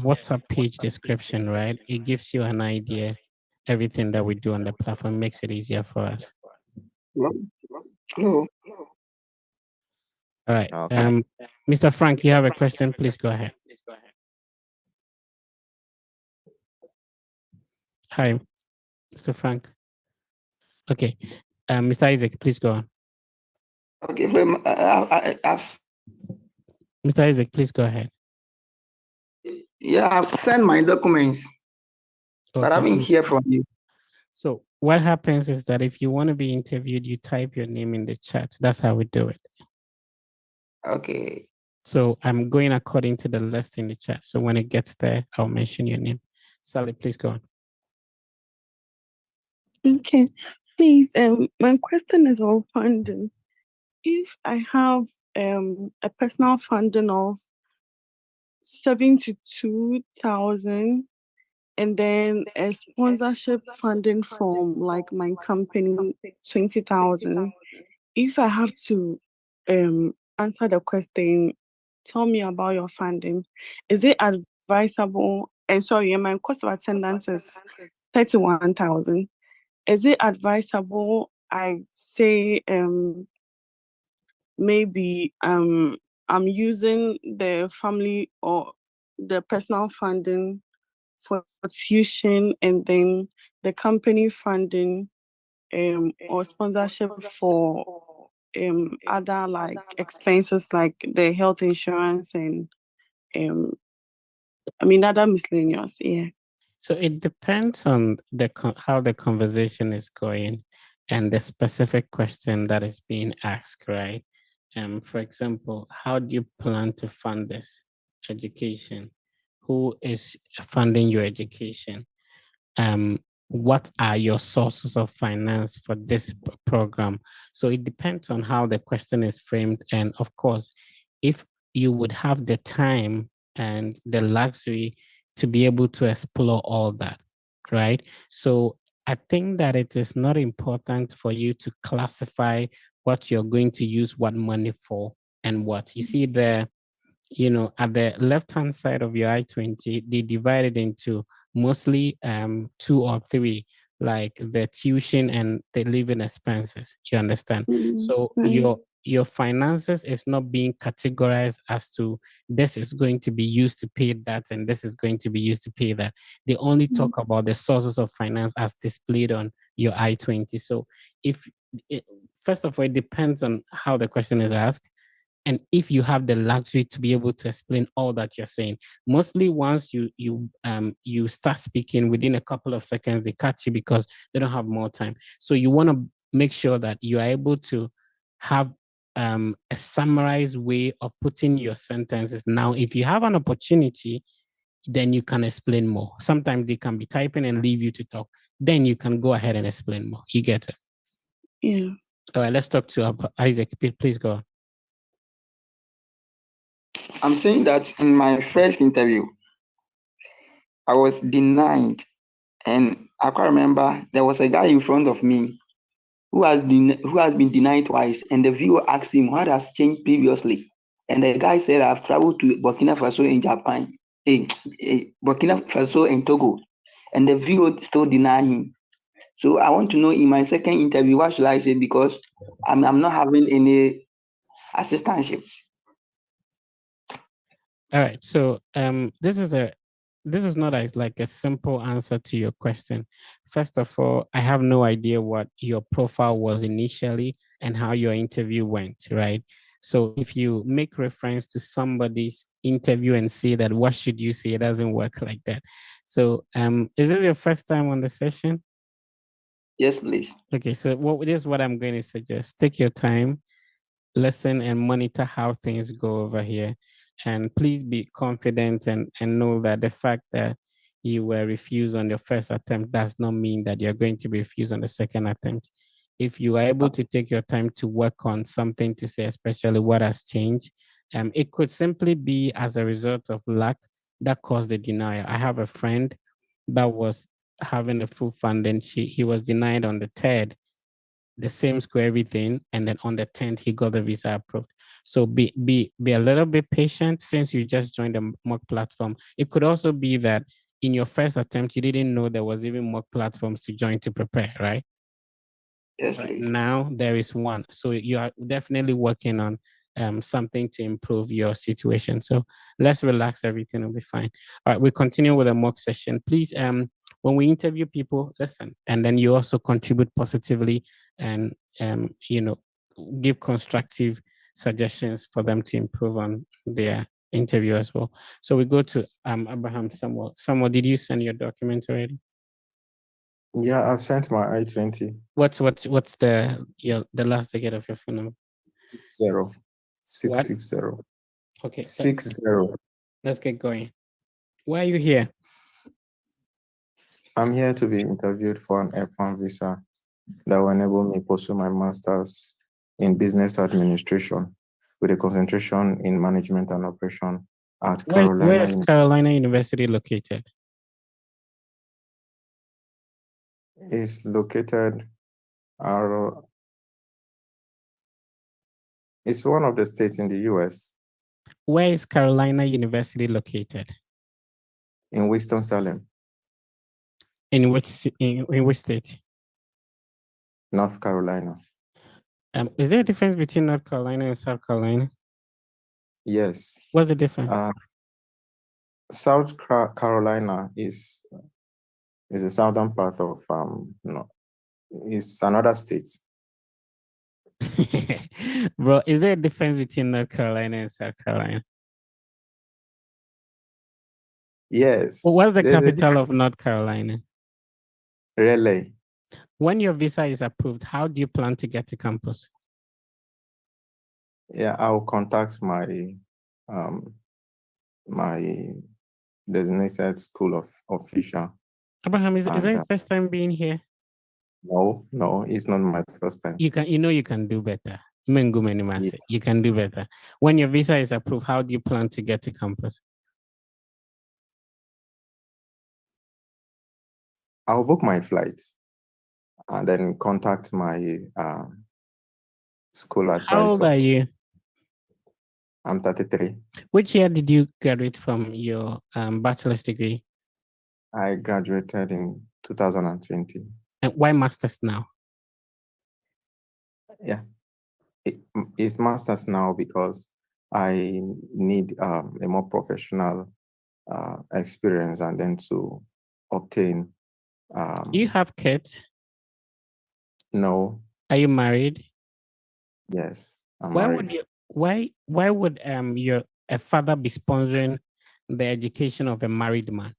WhatsApp page description, right? It gives you an idea. Everything that we do on the platform makes it easier for us. Hello? Hello? All right. Okay. Mr. Frank, you have a question? Please go ahead. Hi, Mr. Frank. Okay. Mr. Isaac, please go on. Okay, well, Mr. Isaac, please go ahead. yeah, I've sent my documents, but I Okay, haven't heard from you. so what happens is that if you want to be interviewed, you type your name in the chat. That's how we do it. Okay. So I'm going according to the list in the chat. So when it gets there, I'll mention your name. Sally, please go on. Okay, please. My question is on funding. If I have a personal funding of 72,000 and then a sponsorship funding from like my company 20,000, if I have to answer the question, tell me about your funding. Is it advisable? And sorry, my cost of attendance is 31,000. Is it advisable I say maybe I'm using the family or the personal funding for tuition and then the company funding or sponsorship for other like expenses like the health insurance and other miscellaneous, yeah. So it depends on how the conversation is going and the specific question that is being asked, right? For example, how do you plan to fund this education? Who is funding your education? What are your sources of finance for this program? So it depends on how the question is framed. And of course, if you would have the time and the luxury to be able to explore all that, right? So I think that it is not important for you to classify what you're going to use what money for and what. You see, at the left-hand side of your I-20, they divide it into mostly 2 or 3, like the tuition and the living expenses. You understand? So your finances is not being categorized as to this is going to be used to pay that and this is going to be used to pay that. They only talk about the sources of finance as displayed on your I-20. So first of all, it depends on how the question is asked. And if you have the luxury to be able to explain all that you're saying, mostly once you start speaking, within a couple of seconds they catch you because they don't have more time. So you want to make sure that you are able to have a summarized way of putting your sentences. Now, if you have an opportunity, then you can explain more. Sometimes they can be typing and leave you to talk. Then you can go ahead and explain more. You get it? Yeah. All right, let's talk to Isaac. Please go on. I'm saying that in my first interview, I was denied. And I can't remember, there was a guy in front of me who has been denied twice. And the viewer asked him what has changed previously. And the guy said, I've traveled to Burkina Faso in Japan, Burkina Faso and Togo. And the viewer still denied him. So I want to know in my second interview, what should I say? Because I'm not having any assistantship. All right. So this is not like a simple answer to your question. First of all, I have no idea what your profile was initially and how your interview went, right? So if you make reference to somebody's interview and say that, what should you say? It doesn't work like that. So is this your first time on the session? Yes, please. Okay, so this is what I'm going to suggest. Take your time, listen and monitor how things go over here. And please be confident and know that the fact that you were refused on your first attempt does not mean that you're going to be refused on the second attempt. if you are able to take your time to work on something to say, especially what has changed, it could simply be as a result of lack that caused the denial. I have a friend that was having a full funding. He was denied on the 3rd, the same school, everything, and then on the 10th he got the visa approved. So be a little bit patient since you just joined the mock platform. It could also be that in your first attempt you didn't know there was even mock platforms to join to prepare, right? Yes, Right please. now there is one, so you are definitely working on something to improve your situation. So let's relax, everything will be fine. All right, we continue with the mock session. Please, when we interview people, listen, and then you also contribute positively and give constructive suggestions for them to improve on their interview as well. So we go to Abraham Samuel. Samuel, did you send your document already? Yeah, I've sent my I-20. What's the last digit of your phone number? 660. Okay, 60. let's get going. Why are you here? I'm here to be interviewed for an F1 visa that will enable me pursue my master's in business administration with a concentration in management and operation at Where Carolina. is Carolina University located? It's located. It's one of the states in the U.S. Where is Carolina University located? In Winston-Salem, In which state? North Carolina. Is there a difference between North Carolina and South Carolina? Yes. What's the difference? South Carolina is the southern part of it's another state. Bro, is there a difference between North Carolina and South Carolina? Yes. Well, what's the capital of North Carolina? Raleigh. When your visa is approved, how do you plan to get to campus? Yeah, I'll contact my my designated school of official. Abraham, is that your first time being here? No, it's not my first time. You can do better. Yes. You can do better. When your visa is approved, how do you plan to get to campus? I'll book my flights and then contact my school advisor. How old are you? I'm 33. Which year did you graduate from your bachelor's degree? I graduated in 2020. And why master's now? Yeah, it's master's now because I need a more professional experience and then to obtain. Do you have kids? No. Are you married? Yes, I'm Why married. would your father be sponsoring the education of a married man?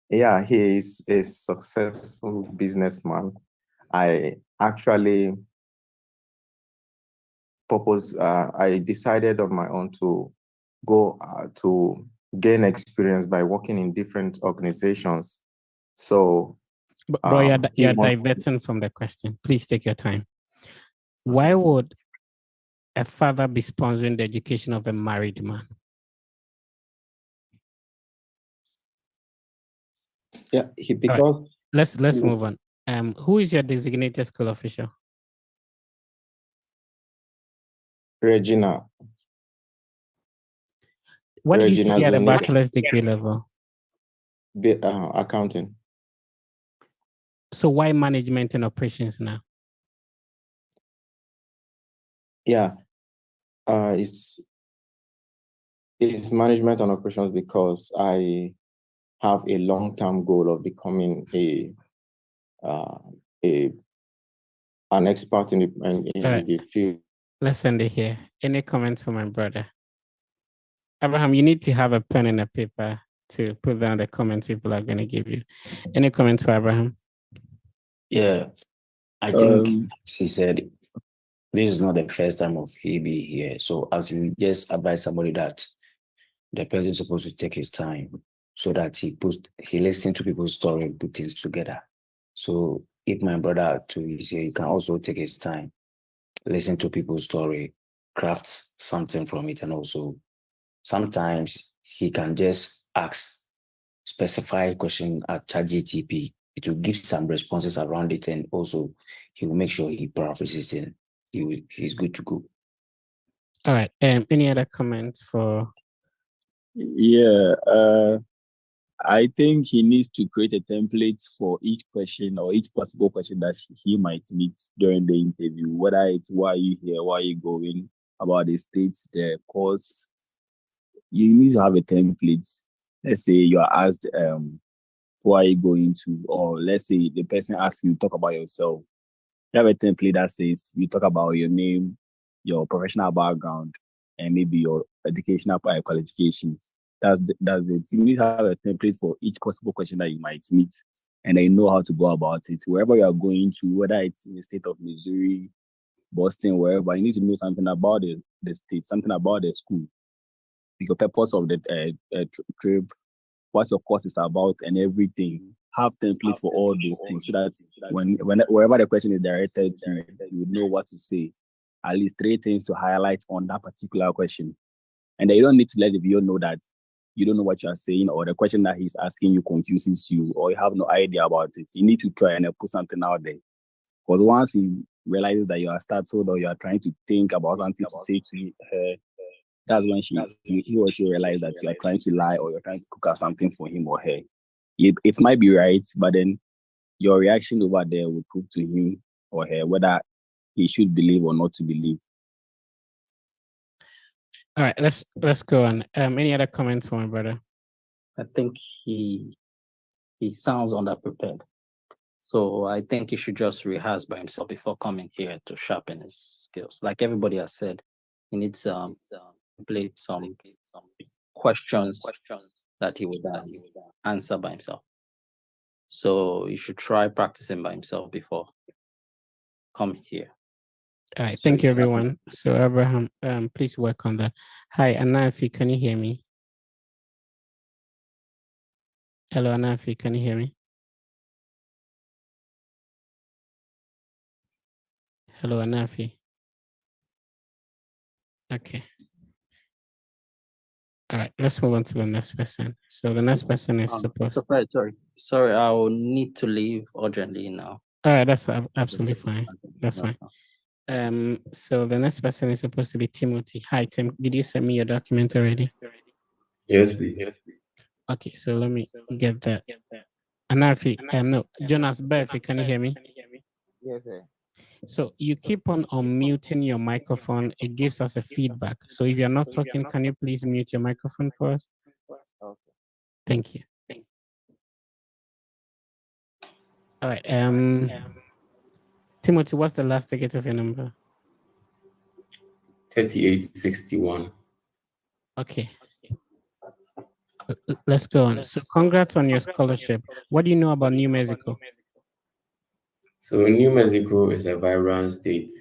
Yeah, he is a successful businessman. I actually I decided on my own to go to gain experience by working in different organizations. So, Bro, you're diverting from the question. Please take your time. Why would a father be sponsoring the education of a married man? Yeah, because let's move on. Who is your designated school official? Regina. What did you study at a bachelor's degree level? Accounting. So why management and operations now? Yeah, it's management and operations because I have a long-term goal of becoming an expert in the field. Let's end it here. Any comments for my brother? Abraham, you need to have a pen and a paper to put down the comments people are going to give you. Any comments for Abraham? Yeah, I think he said this is not the first time of he be here. So as you just advise somebody that the person is supposed to take his time so that he listens to people's story and put things together. So if my brother too is here, he can also take his time, listen to people's story, craft something from it, and also sometimes he can just ask specify question at ChatGTP. It will give some responses around it, and also he will make sure he paraphrases it. He's good to go. All right. Any other comments for? Yeah, I think he needs to create a template for each question or each possible question that he might meet during the interview, whether it's why are you here, why are you going, about the states, the course. You need to have a template. Let's say you are asked, who are you going to? Or let's say the person asks you to talk about yourself. You have a template that says you talk about your name, your professional background, and maybe your educational qualification. That's it. You need to have a template for each possible question that you might meet, and then you know how to go about it. Wherever you are going to, whether it's in the state of Missouri, Boston, wherever, you need to know something about the state, something about the school, the purpose of the trip, what your course is about, and everything. Have templates for all those things so that when wherever the question is directed to, you know what to say. At least 3 things to highlight on that particular question. And then you don't need to let the viewer know that you don't know what you're saying, or the question that he's asking you confuses you, or you have no idea about it. You need to try and put something out there. Because once he realizes that you are startled or you are trying to think about something to say to her, that's when he or she realizes that you are trying to lie or you're trying to cook up something for him or her. It might be right, but then your reaction over there will prove to him or her whether he should believe or not to believe. All right, let's go on. Any other comments for my brother? I think he sounds underprepared. So I think he should just rehearse by himself before coming here to sharpen his skills. Like everybody has said, he needs play some questions that he would answer by himself. So you should try practicing by himself before coming here. All right, thank you, everyone. So Abraham, please work on that. Hi, Anafi, can you hear me? Hello, Anafi, can you hear me? Hello, Anafi. Okay. All right, let's move on to the next person. So the next person is supposed. Sorry, I will need to leave urgently now. All right, that's absolutely fine. That's fine. So the next person is supposed to be Timothy. Hi, Tim. Did you send me your document already? Yes, please. Okay, so let me get that. Anafi, no, Jonas, Berfi, can you hear me? Yes, sir. So you keep on unmuting your microphone. It gives us a feedback. So if you're not talking, can you please mute your microphone for us? Okay. Thank you. All right. Timothy, what's the last digit of your number? 3861. Okay. Let's go on. So congrats on your scholarship. What do you know about New Mexico? So New Mexico is a vibrant state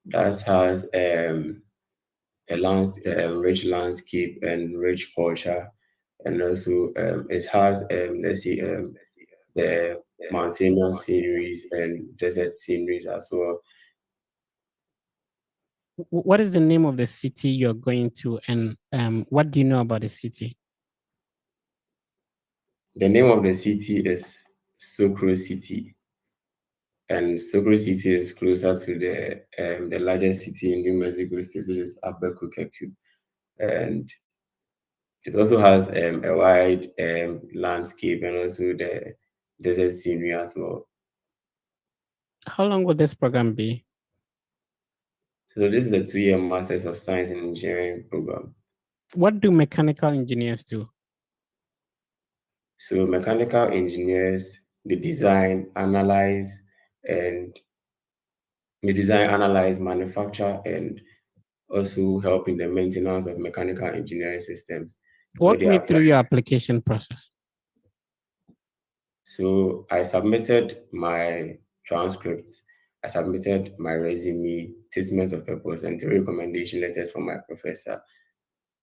that has a rich landscape and rich culture, and also it has let's say the mountainous sceneries and desert sceneries as well. What is the name of the city you're going to, and what do you know about the city? The name of the city is Socro City, and Socro City is closer to the largest city in New Mexico State, which is Albuquerque, and it also has a wide landscape and also the desert scenery as well. How long will this program be? So this is a 2-year Masters of Science in Engineering program. What do mechanical engineers do? So mechanical engineers, they design, analyze, manufacture, and also help in the maintenance of mechanical engineering systems. Walk me through your application process. So I submitted my transcripts, I submitted my resume, statements of purpose, and 3 recommendation letters from my professor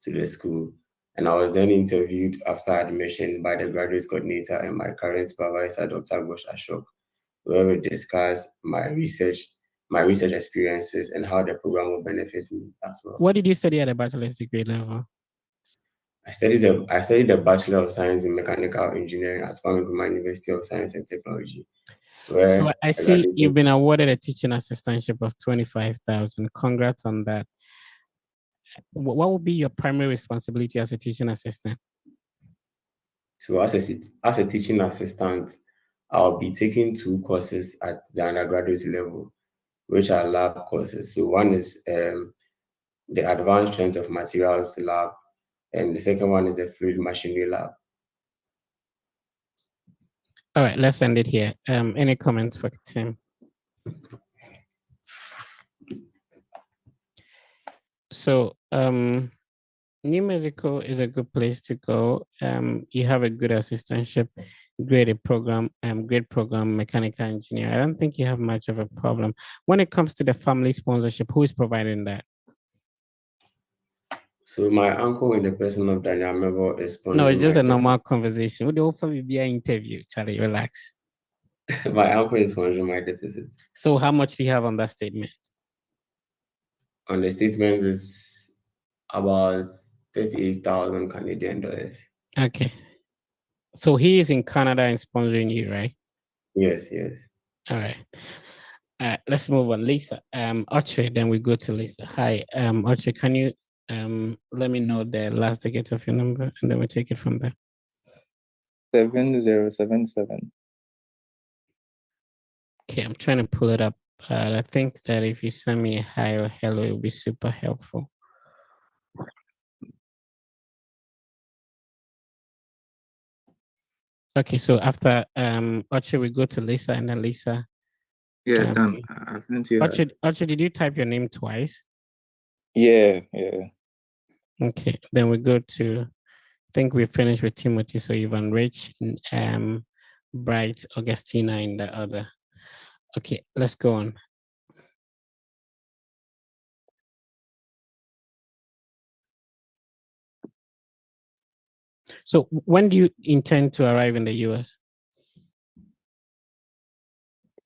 to the school. And I was then interviewed after admission by the graduate coordinator and my current supervisor, Dr. Gosh Ashok. where we discuss my research experiences, and how the program will benefit me as well. What did you study at a bachelor's degree level? I studied the Bachelor of Science in Mechanical Engineering at Kwame University of Science and Technology. So I see you've been awarded a teaching assistantship of 25,000. Congrats on that. What would be your primary responsibility as a teaching assistant? So as a teaching assistant, I'll be taking 2 courses at the undergraduate level, which are lab courses. So one is the Advanced Strength of Materials lab, and the second one is the Fluid Machinery lab. All right, let's end it here. Any comments for Tim? So New Mexico is a good place to go. You have a good assistantship, great program, mechanical engineer. I don't think you have much of a problem. When it comes to the family sponsorship, who is providing that? So my uncle in the person of Daniel Mevo is sponsoring. No, it's just a normal conversation. We don't be an interview, Charlie. Relax. My uncle is sponsoring my deficit. So how much do you have on that statement? On the statement is about 38,000 Canadian dollars. Okay. So he is in Canada and sponsoring you, right? Yes. All right. Let's move on. Lisa, Archie, then we go to Lisa. Hi, Archie, can you let me know the last digit of your number and then we take it from there. 7077. Okay, I'm trying to pull it up. I think that if you send me a hi or hello, it will be super helpful. Okay, so after Archie, we go to Lisa, and then Lisa. Yeah, done. I sent you. Archie, did you type your name twice? Yeah. Okay, then we go to, I think we finished with Timothy, so Ivan Rich, Bright, Augustina in the other. Okay, let's go on. So when do you intend to arrive in the US?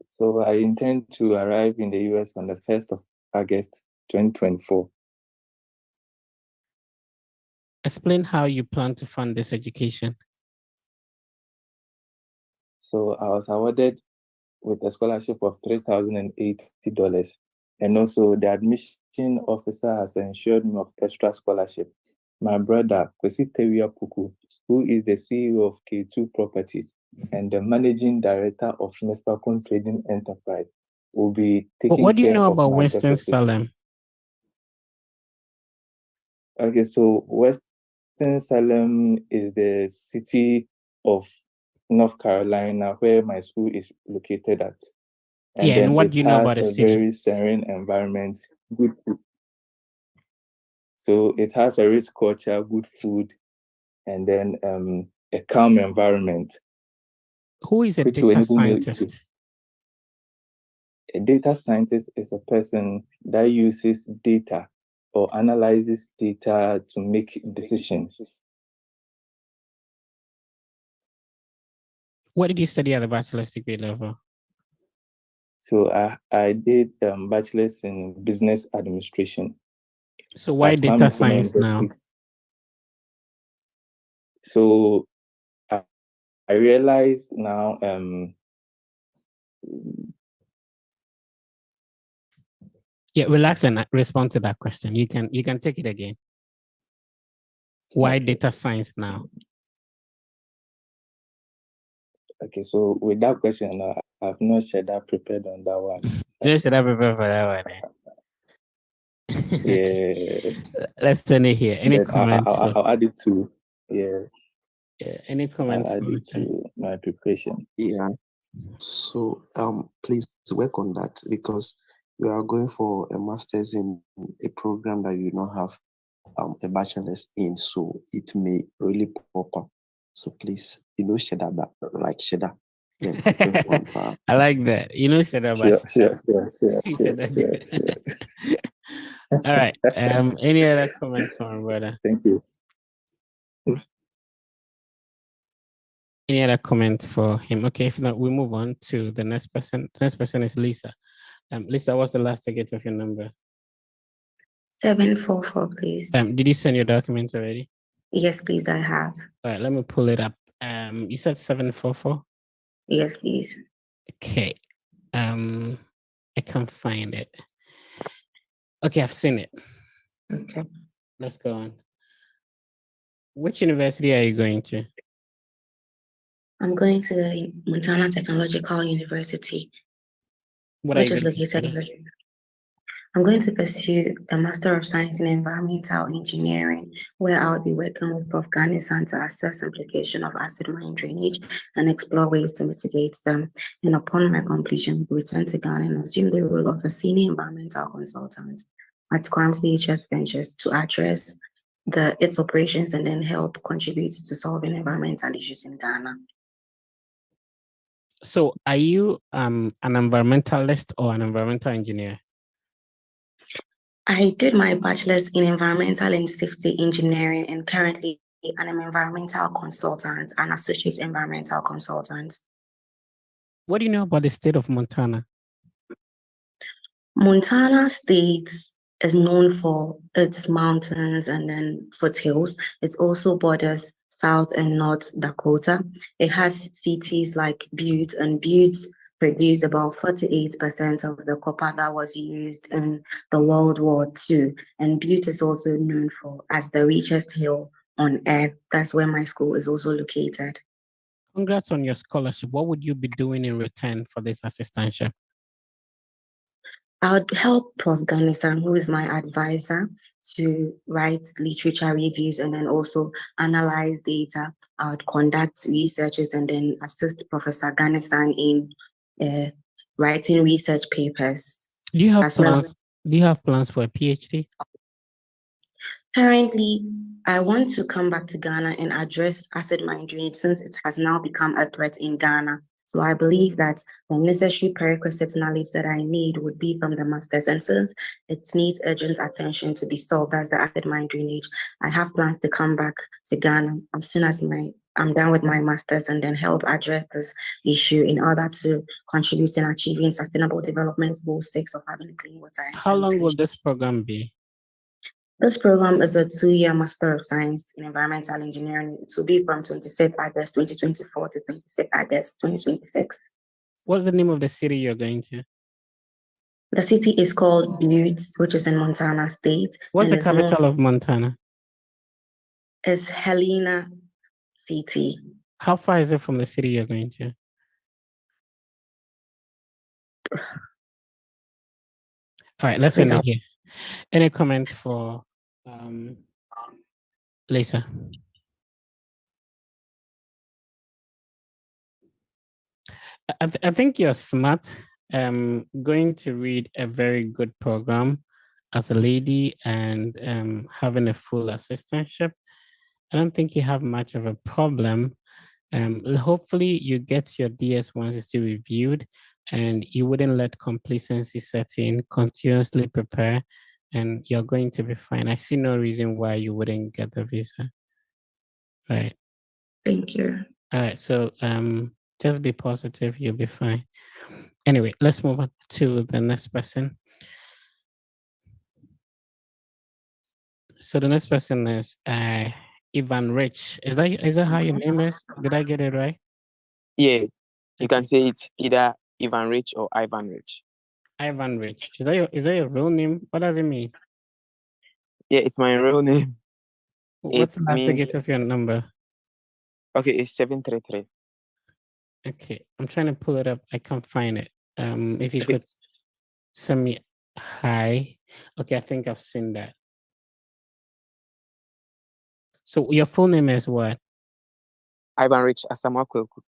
So I intend to arrive in the US on the 1st of August, 2024. Explain how you plan to fund this education. So I was awarded with a scholarship of $3,080. And also the admission officer has ensured me of extra scholarship. My brother, Kwesi Tewia Puku, who is the CEO of K2 Properties and the managing director of Mespacon Trading Enterprise, will be taking What do you care know of about my Winston-Salem? Okay, so Winston-Salem is the city of North Carolina where my school is located at. And yeah, then and what do you know about the city? Very serene environment, good food. So it has a rich culture, good food, and then a calm environment. Who is a data scientist? A data scientist is a person that uses data or analyzes data to make decisions. What did you study at the bachelor's degree level? So I did bachelor's in business administration. So why data science now? So I realized now yeah, relax and respond to that question. You can take it again. Why data science now? Okay, so with that question, I've not said that prepared on that one. You should have prepared for that one. Yeah. Let's send it here. Any But comments? I'll add it to any comments? I'll add it to my preparation. Yeah. So please work on that because you are going for a master's in a program that you don't have a bachelor's in, so it may really pop up. So please, share that like share that. Yeah, I like that. Share that. Sure. All right. Any other comments from brother? Thank you. Any other comments for him? Okay, if not, we move on to the next person. The next person is Lisa. Lisa, what's the last digit of your number? 744, please. Did you send your documents already? Yes, please, I have. All right, let me pull it up. You said 744? Yes, please. Okay. I can't find it. Okay, I've seen it. Okay. Let's go on. Which university are you going to? I'm going to the Montana Technological University, What are which you is going to located in study? the. I'm going to pursue a Master of Science in Environmental Engineering, where I'll be working with Prof. Ganisan to assess implication of acid mine drainage and explore ways to mitigate them. And upon my completion, return to Ghana and assume the role of a senior environmental consultant at CHS Ventures to address its operations and then help contribute to solving environmental issues in Ghana. So are you an environmentalist or an environmental engineer? I did my bachelor's in environmental and safety engineering, and currently I'm an environmental consultant, an associate environmental consultant. What do you know about the state of Montana? Montana State is known for its mountains and then foothills. It also borders South and North Dakota. It has cities like Butte, and Butte produced about 48% of the copper that was used in the World War II. And Butte is also known for as the richest hill on earth. That's where my school is also located. Congrats on your scholarship. What would you be doing in return for this assistantship? I would help Prof. Ganisan, who is my advisor, to write literature reviews and then also analyze data. I would conduct researches and then assist Professor Ganisan in writing research papers. Do you have as well. plans? Do you have plans for a PhD? Currently, I want to come back to Ghana and address acid mine drainage since it has now become a threat in Ghana. So I believe that the necessary prerequisite knowledge that I need would be from the masters. And since it needs urgent attention to be solved as the acid mine drainage, I have plans to come back to Ghana as soon as I'm done with my masters and then help address this issue in order to contribute in achieving Sustainable Development Goal 6 of having clean water and How long will sanitation. this program be? This program is a 2-year Master of Science in Environmental Engineering. It will be from 26 August 2024 to 26 August 2026. What's the name of the city you're going to? The city is called Butte, which is in Montana State. What's and the capital of Montana? It's Helena City. How far is it from the city you're going to? All right, let's end it here. Any comments for Lisa? I think you're smart. Going to read a very good program as a lady and having a full assistantship. I don't think you have much of a problem. Hopefully you get your DS-160 reviewed and you wouldn't let complacency set in, continuously prepare, and you're going to be fine. I see no reason why you wouldn't get the visa. Right. Thank you. All right, so just be positive, you'll be fine. Anyway, let's move on to the next person. So the next person is Ivan Rich. Is that how your name is? Did I get it right? Yeah, you can say it's either Ivan Rich or Ivan Rich. Ivan Rich. Is that your real name? What does it mean? Yeah, it's my real name. What's the last digit of your number? Okay, it's 733. Okay, I'm trying to pull it up. I can't find it. If you could send me hi. Okay, I think I've seen that. So your full name is what? Ivan Rich Asamakweku.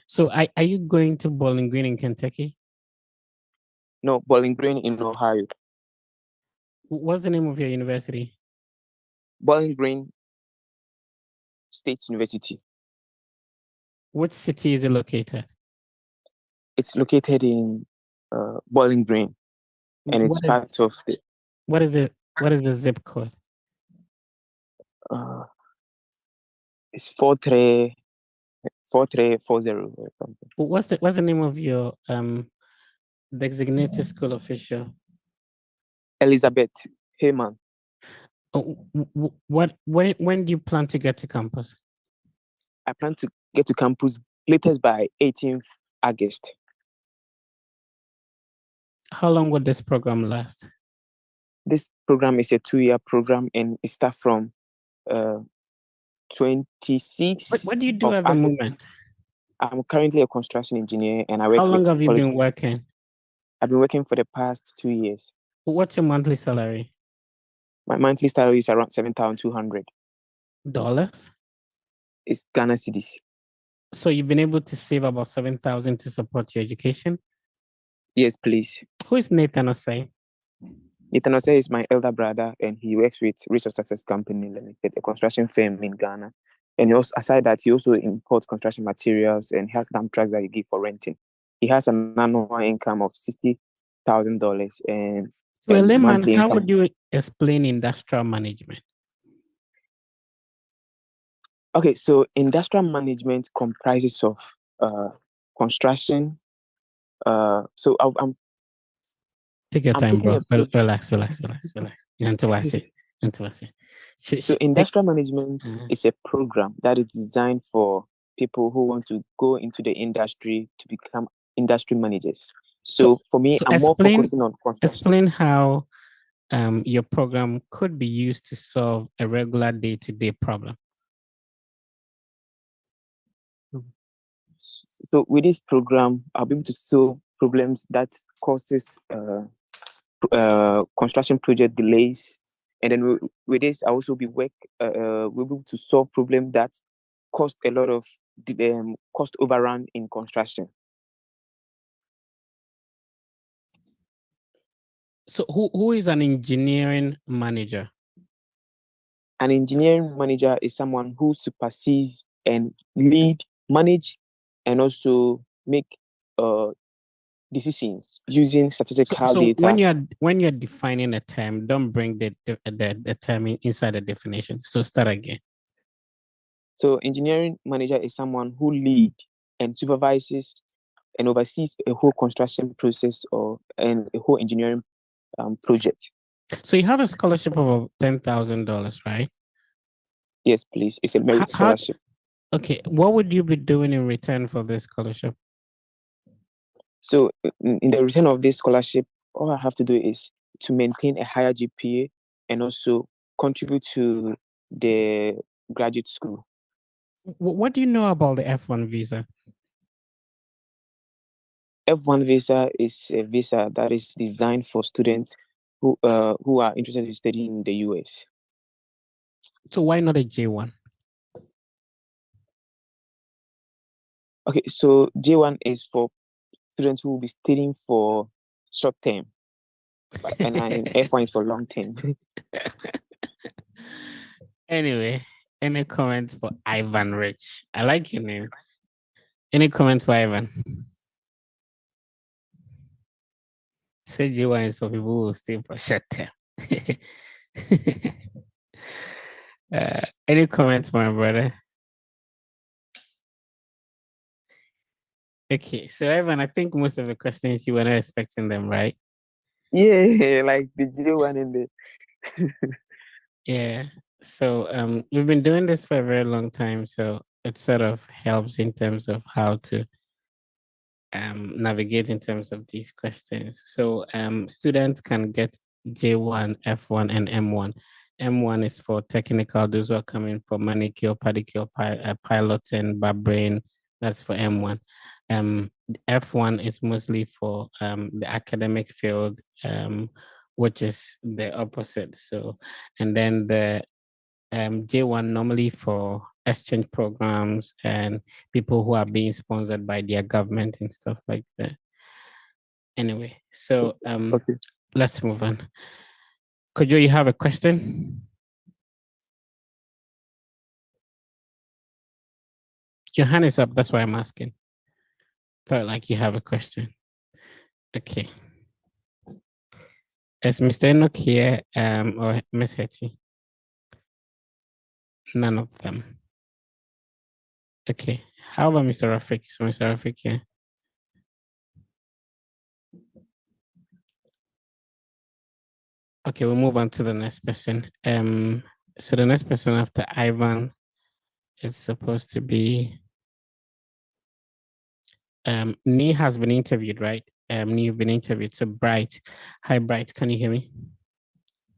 So are you going to Bowling Green in Kentucky? No, Bowling Green in Ohio. What's the name of your university? Bowling Green State University. Which city is it located? It's located in Bowling Green, and it's part of the. What is the zip code? It's 43. 4340 or something. What's the name of your designated school official? Elizabeth Heyman. When do you plan to get to campus? I plan to get to campus latest by 18th August. How long will this program last? This program is a 2-year program and it starts from 26. What do you do at the moment? I'm currently a construction engineer and I work. How long with have you college. been working? I've been working for the past 2 years. What's your monthly salary? My monthly salary is around $7,200. Dollars? It's Ghana cedis. So you've been able to save about 7,000 to support your education? Yes, please. Who is Nathan Osei? Nathan Osei is my elder brother and he works with Resource Success Company Limited, a construction firm in Ghana. And he also, aside that, he also imports construction materials and has dump trucks that he gives for renting. He has an annual income of $60,000 and to a layman, how income. would you explain industrial management? Okay, so industrial management comprises of construction. So I'm Take your I'm time, taking bro. a Relax. Until I say. So industrial management is a program that is designed for people who want to go into the industry to become industry managers. So for me, I'm more focusing on construction. Explain how your program could be used to solve a regular day-to-day problem. So with this program, I'll be able to solve problems that causes construction project delays, and then with this, I also we'll be able to solve problems that cost a lot of cost overrun in construction. So who is an engineering manager? An engineering manager is someone who supersees and manage, and also make decisions using statistical So data. when you're defining a term, don't bring the term inside the definition. So start again. So engineering manager is someone who leads and supervises and oversees a whole construction process and a whole engineering project. So you have a scholarship of $10,000, right? Yes, please. It's a merit scholarship. Okay, what would you be doing in return for this scholarship? So in the return of this scholarship, all I have to do is to maintain a higher GPA and also contribute to the graduate school. What do you know about the F1 visa? F1 visa is a visa that is designed for students who are interested in studying in the US. So why not a J1? Okay, so J1 is for students who will be studying for short term, and F1 is for long term. Anyway, any comments for Ivan Rich? I like your name. Any comments for Ivan? Say J1 is for people who will stay for short term. Any comments, my brother? Okay, so Ivan, I think most of the questions you were not expecting them, right? Yeah, like the J1 in the Yeah. So we've been doing this for a very long time, so it sort of helps in terms of how to navigate in terms of these questions. So students can get J1, F1, and M1. M1 is for technical, those who are coming for manicure, pedicure, piloting, barbering. That's for M1. F1 is mostly for the academic field, which is the opposite. So, and then the J1 normally for exchange programs and people who are being sponsored by their government and stuff like that. Anyway, so let's move on. Kojo, you have a question? Your hand is up, that's why I'm asking. Felt like you have a question. Okay. Is Mr. Enoch here or Miss Hetty? None of them. Okay, How about Mr. Rafik? So Mr. Rafik here. Okay, we'll move on to the next person. So the next person after Ivan is supposed to be Nee has been interviewed, right? Nee, you've been interviewed. So Bright. Hi, Bright. Can you hear me?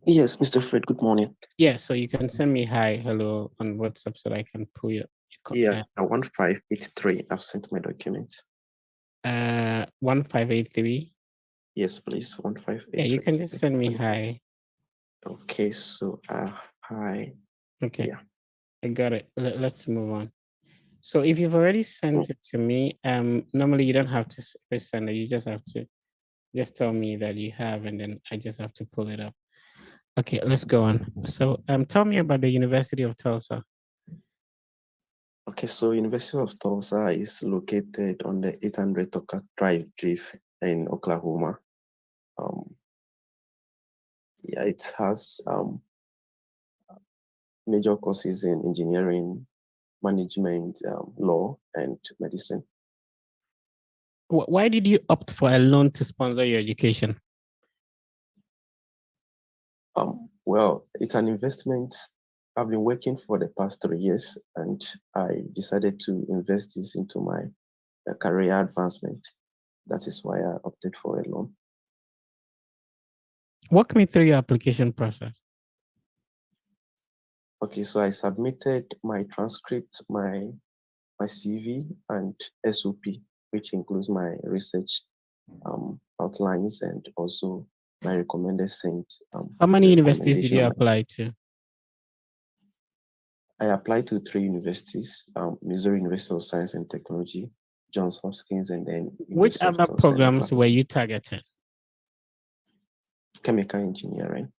Yes, Mr. Fred, good morning. Yeah, so you can send me hi, hello on WhatsApp so that I can pull your Yeah, 1583. I've sent my documents. 1583. Yes, please. 1583. Yeah, you can just send me hi. Okay, so hi. Okay. Yeah. I got it. Let's move on. So if you've already sent it to me, normally you don't have to send it. You just have to just tell me that you have, and then I just have to pull it up. Okay, let's go on. So tell me about the University of Tulsa. Okay, so University of Tulsa is located on the 800 Tucker Drive in Oklahoma. Yeah, it has major courses in engineering, management, law, and medicine. Why did you opt for a loan to sponsor your education? Well, it's an investment. I've been working for the past 3 years, and I decided to invest this into my career advancement. That is why I opted for a loan. Walk me through your application process. Okay, so I submitted my transcript, my CV, and SOP, which includes my research outlines and also my recommended saint. How many universities did you apply to? I applied to 3 universities: Missouri University of Science and Technology, Johns Hopkins, and then Which University of other Tulsa, programs were you targeting? Chemical engineering.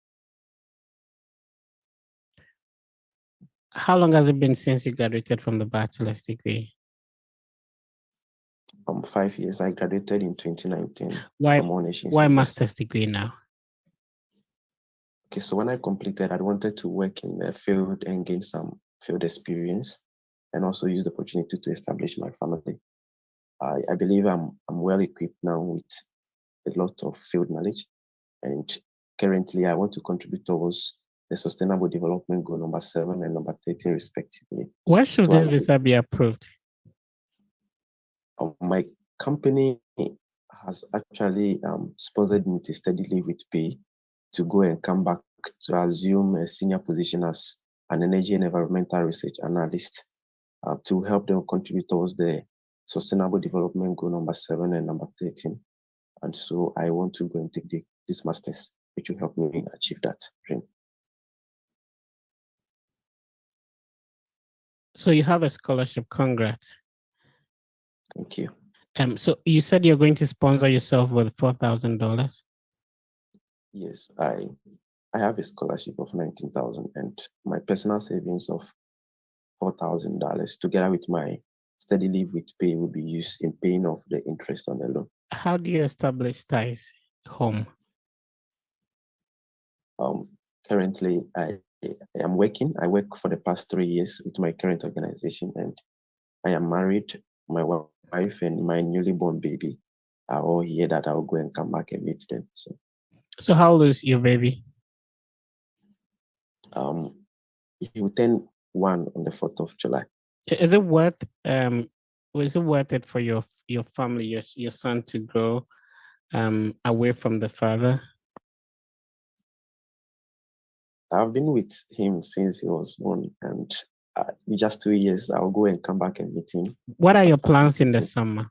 How long has it been since you graduated from the bachelor's degree? 5 years. I graduated in 2019. Why master's degree now? Okay, so when I completed, I wanted to work in the field and gain some field experience, and also use the opportunity to establish my family. I believe I'm well equipped now with a lot of field knowledge, and currently I want to contribute towards the Sustainable Development Goal number 7 and number 13 respectively. Why should this visa be approved? My company has actually sponsored me to study leave with pay to go and come back to assume a senior position as an energy and environmental research analyst to help them contribute towards the Sustainable Development Goal number 7 and number 13. And so I want to go and take this master's, which will help me achieve that dream. So you have a scholarship. Congrats. Thank you. So you said you're going to sponsor yourself with $4,000. Yes, I have a scholarship of $19,000 and my personal savings of $4,000 together with my study leave with pay will be used in paying off the interest on the loan. How do you establish ties home? Currently, I am working. I work for the past 3 years with my current organization, and I am married. My wife and my newly born baby are all here that I'll go and come back and meet them. So how old is your baby? He will turn 1 on the 4th of July. Is it worth it for your family, your son to grow away from the father? I've been with him since he was born, and in just 2 years, I'll go and come back and meet him. What are your plans in the summer?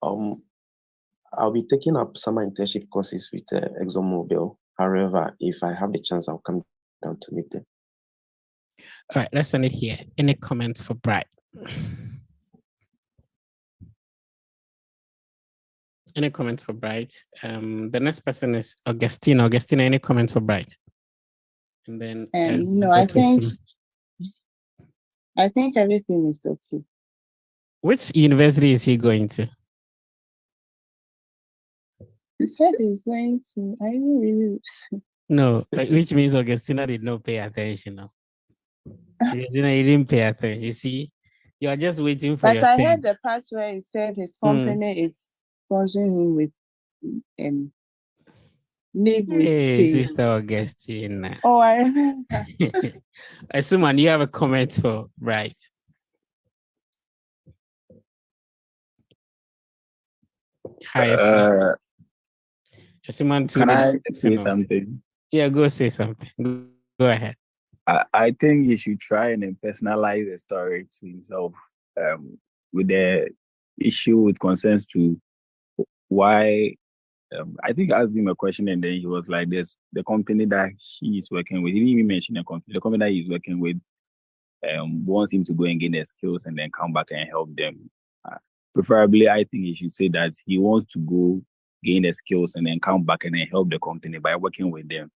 I'll be taking up summer internship courses with ExxonMobil. However, if I have the chance, I'll come down to meet them. All right, let's end it here. Any comments for Bright? Any comments for Bright? The next person is Augustine. Augustine, any comments for Bright? And then no, I think everything is okay. Which university is he going to? He said he's going to. I don't really. No, which means Augustina did not pay attention. No. You know, you didn't pay attention. You see, you are just waiting for But your I turn. heard the part where he said his company is sponsoring him with leave with Hey, pay. Sister Augustine. Oh, I remember. Asuman, you have a comment for Bright. Hi, Asuman. Asuman, Can I say something? Yeah, go say something. Go ahead. I think he should try and then personalize the story to himself, with the issue with concerns to why. I think I asked him a question and then he was like, "There's the company that he is working with." He didn't even mention the company. The company that he's working with wants him to go and gain the skills and then come back and help them. Preferably, I think he should say that he wants to go gain the skills and then come back and then help the company by working with them.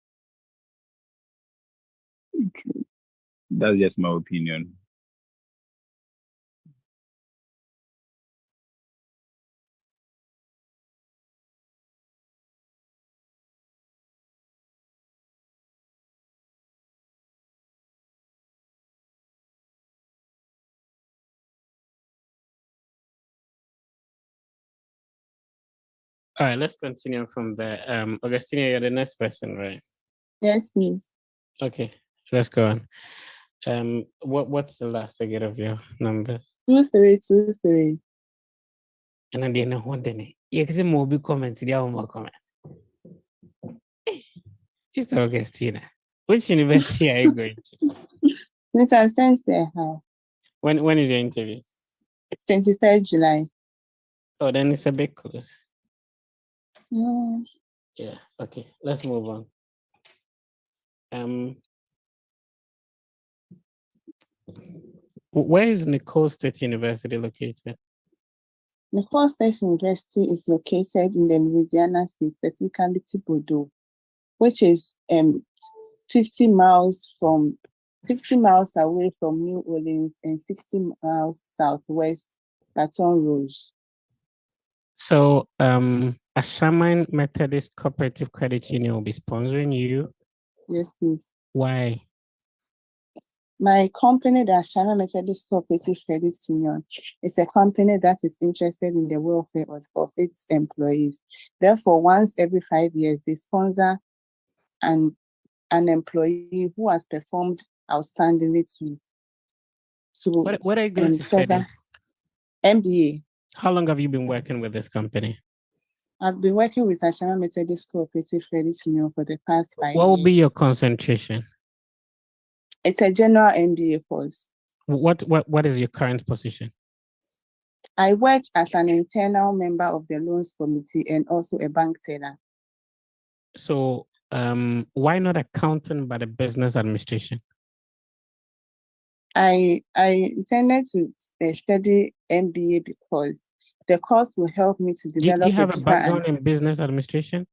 That's just my opinion. All right, let's continue from there. Augustina, you're the next person, right? Yes, please. Okay, let's go on. What's the last again of your number? 2323. And I didn't know what the name. Yeah, because more big comments, there are more comments. Sister Augustina, which university are you going to? Miss, I've sent there. When is your interview? 23rd July. Oh, then it's a bit close. Mm. Yeah. Okay. Let's move on. Where is Nicole State University located? Nicole State University is located in the Louisiana state, specifically Thibodeau, which is 50 miles away from New Orleans and 60 miles southwest Baton Rouge. So, a Shaman Methodist Cooperative Credit Union will be sponsoring you. Yes, please. Why? My company, the Ashana Methodist Cooperative Credit Union, is a company that is interested in the welfare of its employees. Therefore, once every 5 years, they sponsor an employee who has performed outstandingly to What are you going to study? MBA. How long have you been working with this company? I've been working with Ashana Methodist Cooperative Credit Union for the past 5 years. What will be your concentration? It's a general MBA course. What is your current position? I work as an internal member of the loans committee and also a bank teller. So, why not accounting but a business administration? I intended to study MBA because the course will help me to develop. Do you have a background in business administration?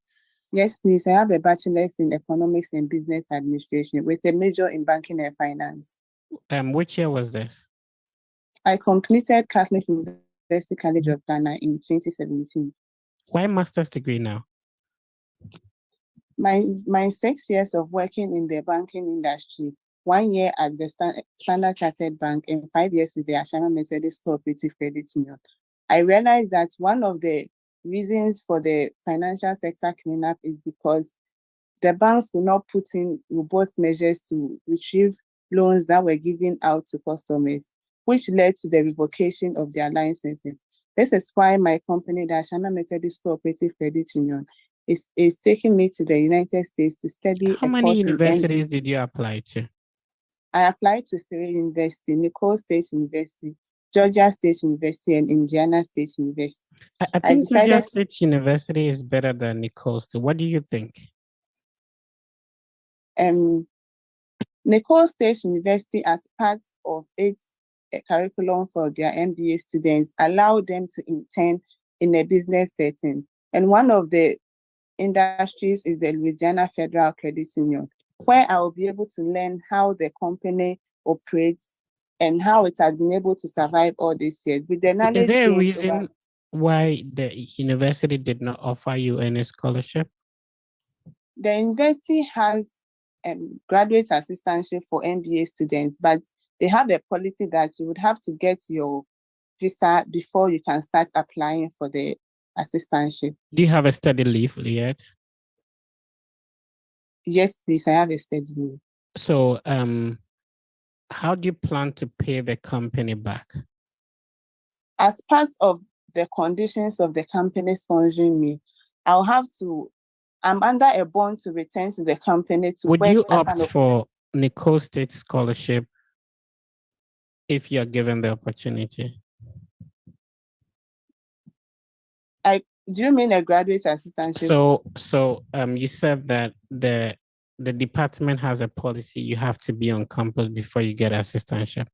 Yes, please. I have a bachelor's in economics and business administration with a major in banking and finance. Which year was this? I completed Catholic University College of Ghana in 2017. Why master's degree now? My 6 years of working in the banking industry, 1 year at the Standard Chartered Bank and 5 years with the Ashana Methodist Cooperative Credit Union, I realized that one of the reasons for the financial sector cleanup is because the banks will not put in robust measures to retrieve loans that were given out to customers, which led to the revocation of their licenses. This is why my company, the Ashana Methodist Cooperative Credit Union, is taking me to the United States to study. How many universities did you apply to? I applied to 3 universities: Nicole State University, Georgia State University, and Indiana State University. I think Georgia State University is better than Nicole State. What do you think? Nicole State University, as part of its curriculum for their MBA students, allow them to intern in a business setting. And one of the industries is the Louisiana Federal Credit Union, where I will be able to learn how the company operates and how it has been able to survive all these years. With the knowledge, is there a reason why the university did not offer you any scholarship? The university has graduate assistantship for MBA students, but they have a policy that you would have to get your visa before you can start applying for the assistantship. Do you have a study leave yet? Yes, please. I have a study leave. So, how do you plan to pay the company back? As part of the conditions of the company sponsoring me, I'm under a bond to return to the company to Would work you as opt for Nicole State Scholarship if you're given the opportunity? Do you mean a graduate assistantship? So you said that the department has a policy you have to be on campus before you get assistantship.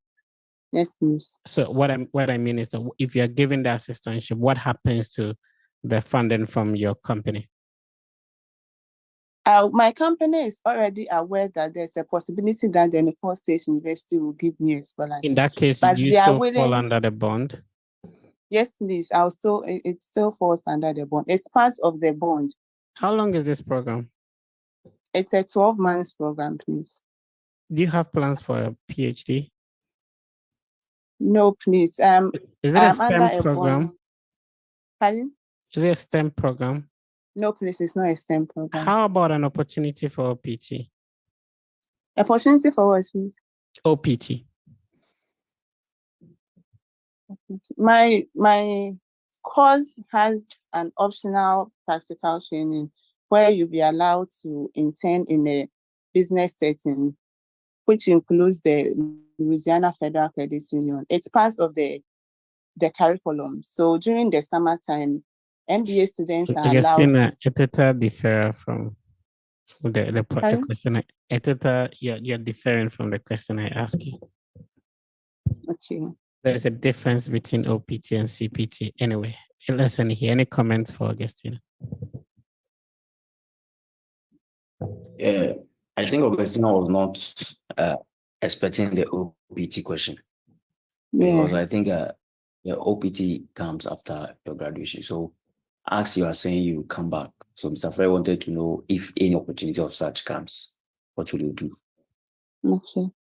Yes, please. So what I mean is that if you're given the assistantship, what happens to the funding from your company? My company is already aware that there's a possibility that the Nicole State University will give me a scholarship. In that case, but do you they are still willing. fall under the bond? Yes, please. It still falls under the bond. It's part of the bond. How long is this program? It's a 12 months program, please. Do you have plans for a PhD? No, please. Is it a STEM program? Bond. Pardon? Is it a STEM program? No, please. It's not a STEM program. How about an opportunity for OPT? Opportunity for what, please? OPT. My course has an optional practical training where you'll be allowed to intern in a business setting, which includes the Louisiana Federal Credit Union. It's part of the curriculum. So during the summertime, MBA students are allowed to. Etita differ from the question. You're different from the question I asked you. Okay. There's a difference between OPT and CPT. Anyway, listen here. Any comments for Augustina? Yeah, I think Augustina was not expecting the OPT question. Yeah. Because I think the OPT comes after your graduation. So as you are saying, you come back. So Mr. Frey wanted to know if any opportunity of such comes, what will you do? Okay.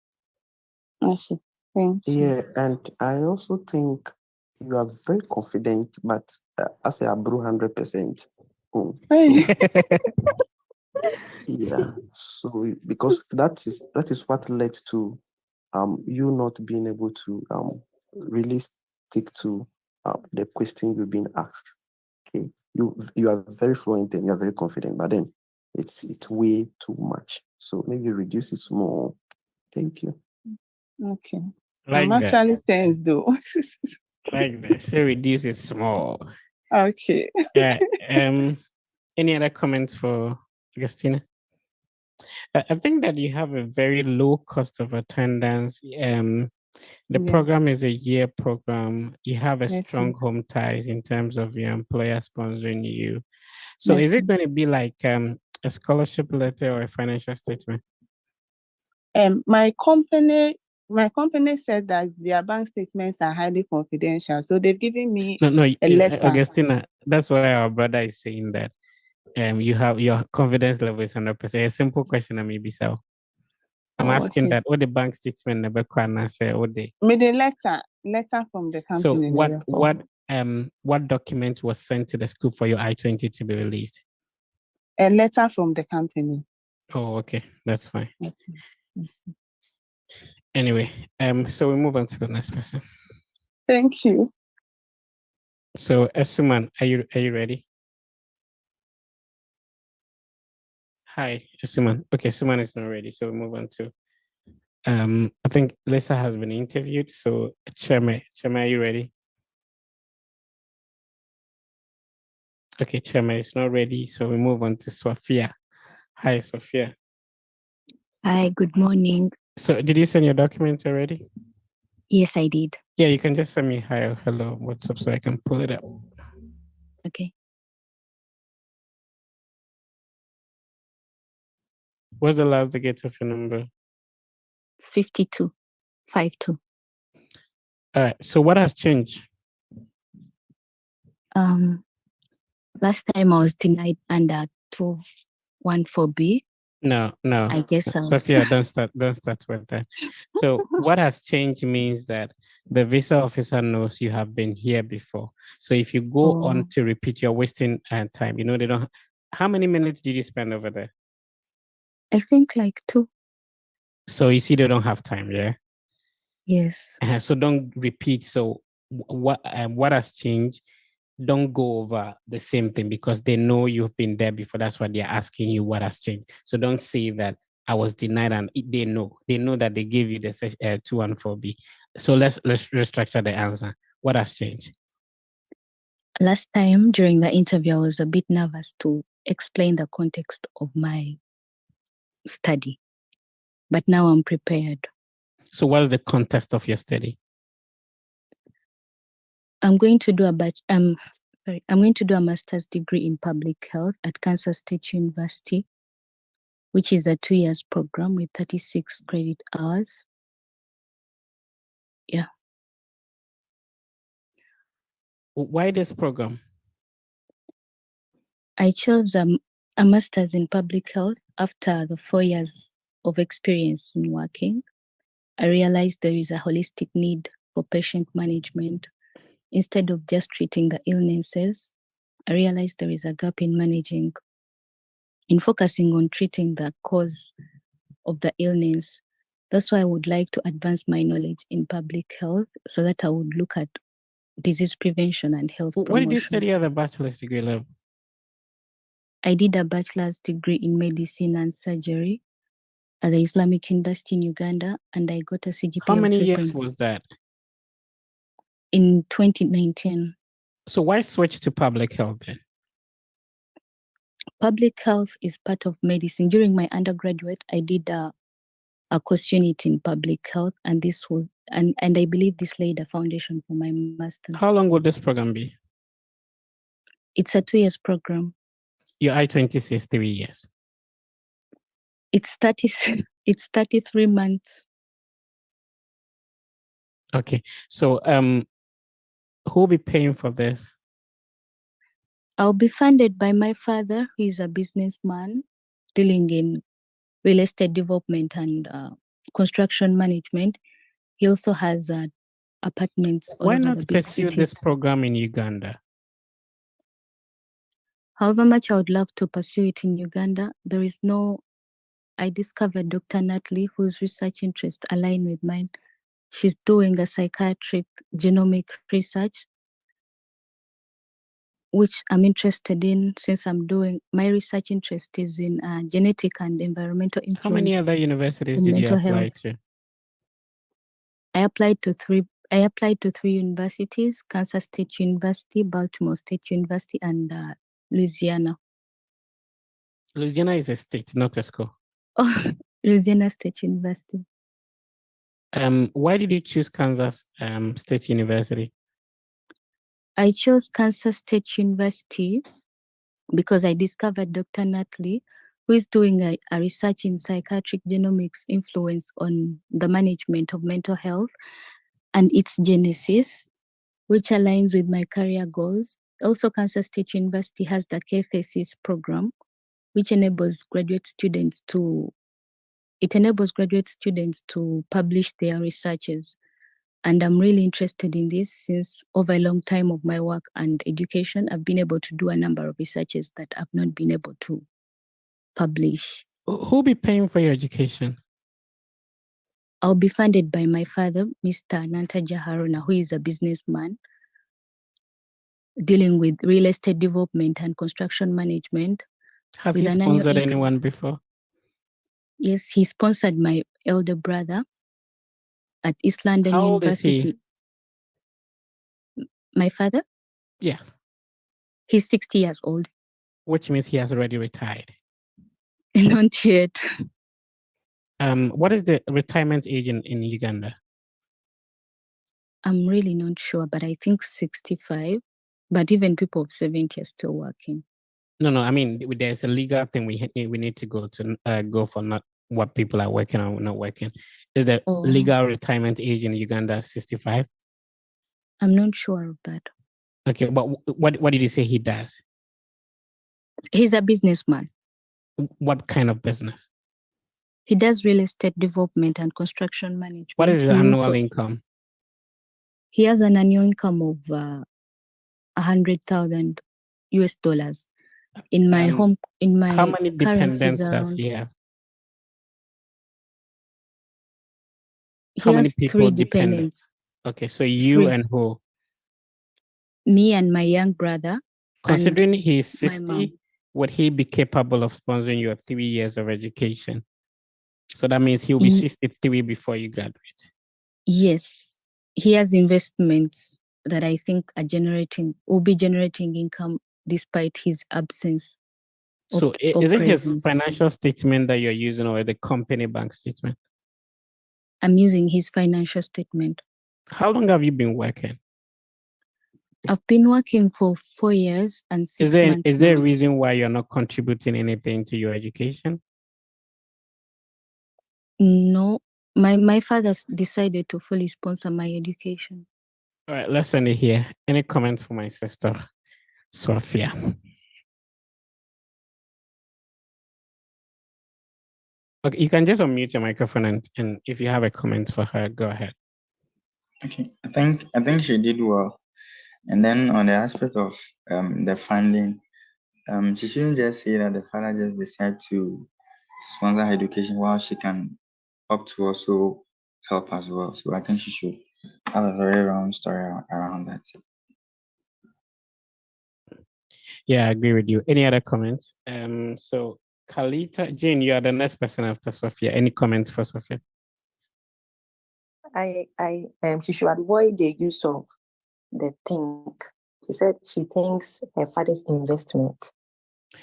Okay. Thank you. Yeah, and I also think you are very confident, but as a bro 100%. Yeah. So because that is what led to you not being able to really stick to the question you've been asked. Okay. You are very fluent and you are very confident, but then it's way too much. So maybe reduce it small. Thank you. Okay. Like I'm that. actually tense though. Like that. So reduce it small. Okay. Yeah. Any other comments for Augustina? I think that you have a very low cost of attendance. The Yes. program is a year program. You have a Yes, strong yes. home ties in terms of your employer sponsoring you. So Yes, is it yes. going to be like a scholarship letter or a financial statement? My company said that their bank statements are highly confidential. So they've given me No, a letter. Augustina, that's why our brother is saying that you have your confidence level is 100%. A simple question, maybe so. I'm asking Okay. that what the bank statement never can say what they. With a letter from the So company. what document was sent to the school for your I-20 to be released? A letter from the company. Oh, okay, that's fine. Okay. Anyway, so we move on to the next person. Thank you. So Esuman, are you ready? Hi, Esuman. Okay, Esuman is not ready, so we move on to I think Lisa has been interviewed. So Cheme, are you ready? Okay, Cheme is not ready, so we move on to Sophia. Hi, Sophia. Hi, good morning. So did you send your document already? Yes, I did. Yeah, you can just send me hi or hello on WhatsApp so I can pull it up. Okay. What's the last digit of your number? It's 52. All right. So what has changed? Last time I was denied under 214B. No, no. I guess so. Sophia, don't start with that. So what has changed means that the visa officer knows you have been here before. So if you go on to repeat, you're wasting time. You know, they don't. How many minutes did you spend over there? I think like 2. So you see, they don't have time, yeah? Yes. So don't repeat. So what has changed? Don't go over the same thing because they know you've been there before. That's why they're asking you what has changed. So don't say that I was denied, and they know that they gave you the 214B. So let's restructure the answer. What has changed? Last time during the interview, I was a bit nervous to explain the context of my study, but now I'm prepared. So what is the context of your study? I'm going to do I'm going to do a master's degree in public health at Kansas State University, which is a 2 years program with 36 credit hours. Yeah. Why this program? I chose a master's in public health after the 4 years of experience in working. I realized there is a holistic need for patient management. Instead of just treating the illnesses, I realized there is a gap in focusing on treating the cause of the illness. That's why I would like to advance my knowledge in public health so that I would look at disease prevention and health promotion. What did you study at the bachelor's degree level? I did a bachelor's degree in medicine and surgery at the Islamic University in Uganda, and I got a CGPA. How many years was that? In 2019. So why switch to public health then? Public health is part of medicine. During my undergraduate, I did a course unit in public health, and this was and I believe this laid a foundation for my master's. How long will this program be? It's a 2 years program. Your I-20 says 3 years. It's 33 months. Okay. So who will be paying for this? I'll be funded by my father, who is a businessman dealing in real estate development and construction management. He also has apartments all Why over not the big pursue cities. this program in Uganda? However much I would love to pursue it in Uganda, I discovered Dr. Natalie, whose research interests align with mine. She's doing a psychiatric genomic research, which I'm interested in since my research interest is in genetic and environmental influence. How many other universities in did you mental apply health. to? I applied to 3 universities: Kansas State University, Baltimore State University, and Louisiana. Louisiana is a state, not a school. Oh, Louisiana State University. Why did you choose Kansas State University? I chose Kansas State University because I discovered Dr. Natalie, who is doing a research in psychiatric genomics influence on the management of mental health and its genesis, which aligns with my career goals. Also, Kansas State University has the K-Thesis program, which enables graduate students to publish their researches. And I'm really interested in this since over a long time of my work and education, I've been able to do a number of researches that I've not been able to publish. Who'll be paying for your education? I'll be funded by my father, Mr. Nantaja Haruna, who is a businessman dealing with real estate development and construction management. Has he sponsored anyone before? Yes, he sponsored my elder brother at East London How old University. is he? My father? Yes. He's 60 years old. Which means he has already retired. Not yet. What is the retirement age in Uganda? I'm really not sure, but I think 65. But even people of 70 are still working. No. I mean, there's a legal thing we need to go for, not what people are working or not working. Is the legal retirement age in Uganda 65? I'm not sure of that. Okay, but what did you say he does? He's a businessman. What kind of business? He does real estate development and construction management. What is his He annual also- income? He has an annual income of $100,000 US. In my home, in my How many currencies dependents does around, he have? he How many has people 3 dependent? dependents. Okay, so you 3. and who? Me and my young brother. Considering he's my mom. 60, would he be capable of sponsoring your 3 years of education? So that means he'll be 63 before you graduate. Yes, he has investments that I think will be generating income despite his absence. So or is it his presence. financial statement that you're using or the company bank statement? I'm using his financial statement. How long have you been working? I've been working for 4 years and 6 months Is there a now. reason why you're not contributing anything to your education? No, my father decided to fully sponsor my education. All right, let's end it here. Any comments for my sister, Sophia? Okay, you can just unmute your microphone and if you have a comment for her, go ahead. Okay, I think she did well. And then on the aspect of the funding, she shouldn't just say that the father just decided to sponsor her education while she can opt to also help as well. So I think she should have a very round story around that. Yeah, I agree with you. Any other comments? So Kalita, Jane, you are the next person after Sophia. Any comments for Sophia? She should avoid the use of the think. She said she thinks her father's investment.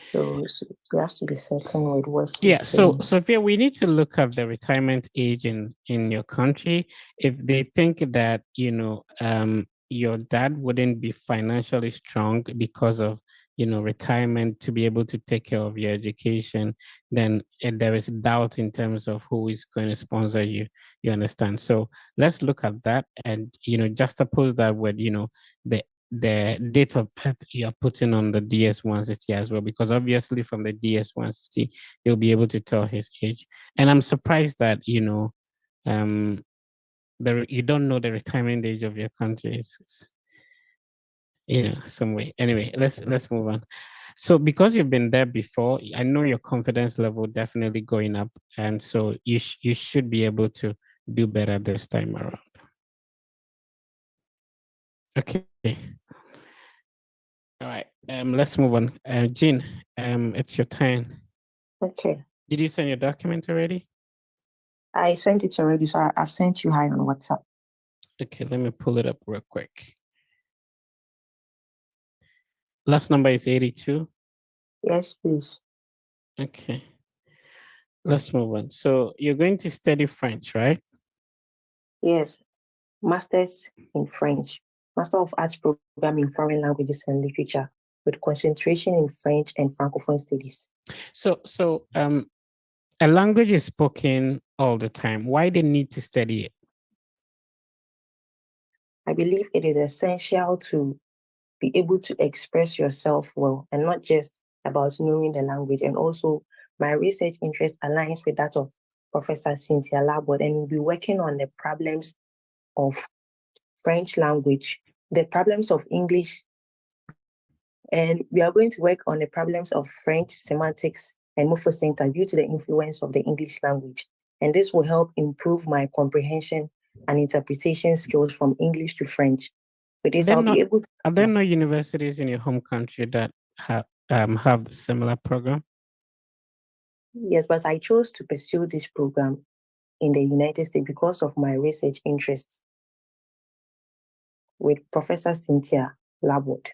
So she has to be certain with what she's Yeah, so saying. Sophia, we need to look at the retirement age in your country. If they think that, your dad wouldn't be financially strong because of, retirement to be able to take care of your education, then there is doubt in terms of who is going to sponsor you. You understand? So let's look at that and, juxtapose that with, the date of birth you're putting on the DS-160 as well, because obviously from the DS-160, you'll be able to tell his age. And I'm surprised that, you don't know the retirement age of your country. It's some way. Anyway, let's move on. So because you've been there before, I know your confidence level definitely going up. And so you should be able to do better this time around. Okay. All right. Let's move on. Jean, it's your turn. Okay. Did you send your document already? I sent it already, so I've sent you hi on WhatsApp. Okay, let me pull it up real quick. Last number is 82. Yes, please. Okay. Let's move on. So you're going to study French, right? Yes. Masters in French. Master of Arts program in Foreign Languages and Literature with concentration in French and Francophone studies. So a language is spoken all the time. Why they need to study it? I believe it is essential to be able to express yourself well and not just about knowing the language. And also my research interest aligns with that of Professor Cynthia Laborde, and we'll be working on the problems of French language, the problems of English, and we are going to work on the problems of French semantics and morphosyntax due to the influence of the English language. And this will help improve my comprehension and interpretation skills from English to French. With this, I'll be able to. Are there no universities in your home country that have the similar program? Yes, but I chose to pursue this program in the United States because of my research interest with Professor Cynthia Laborde,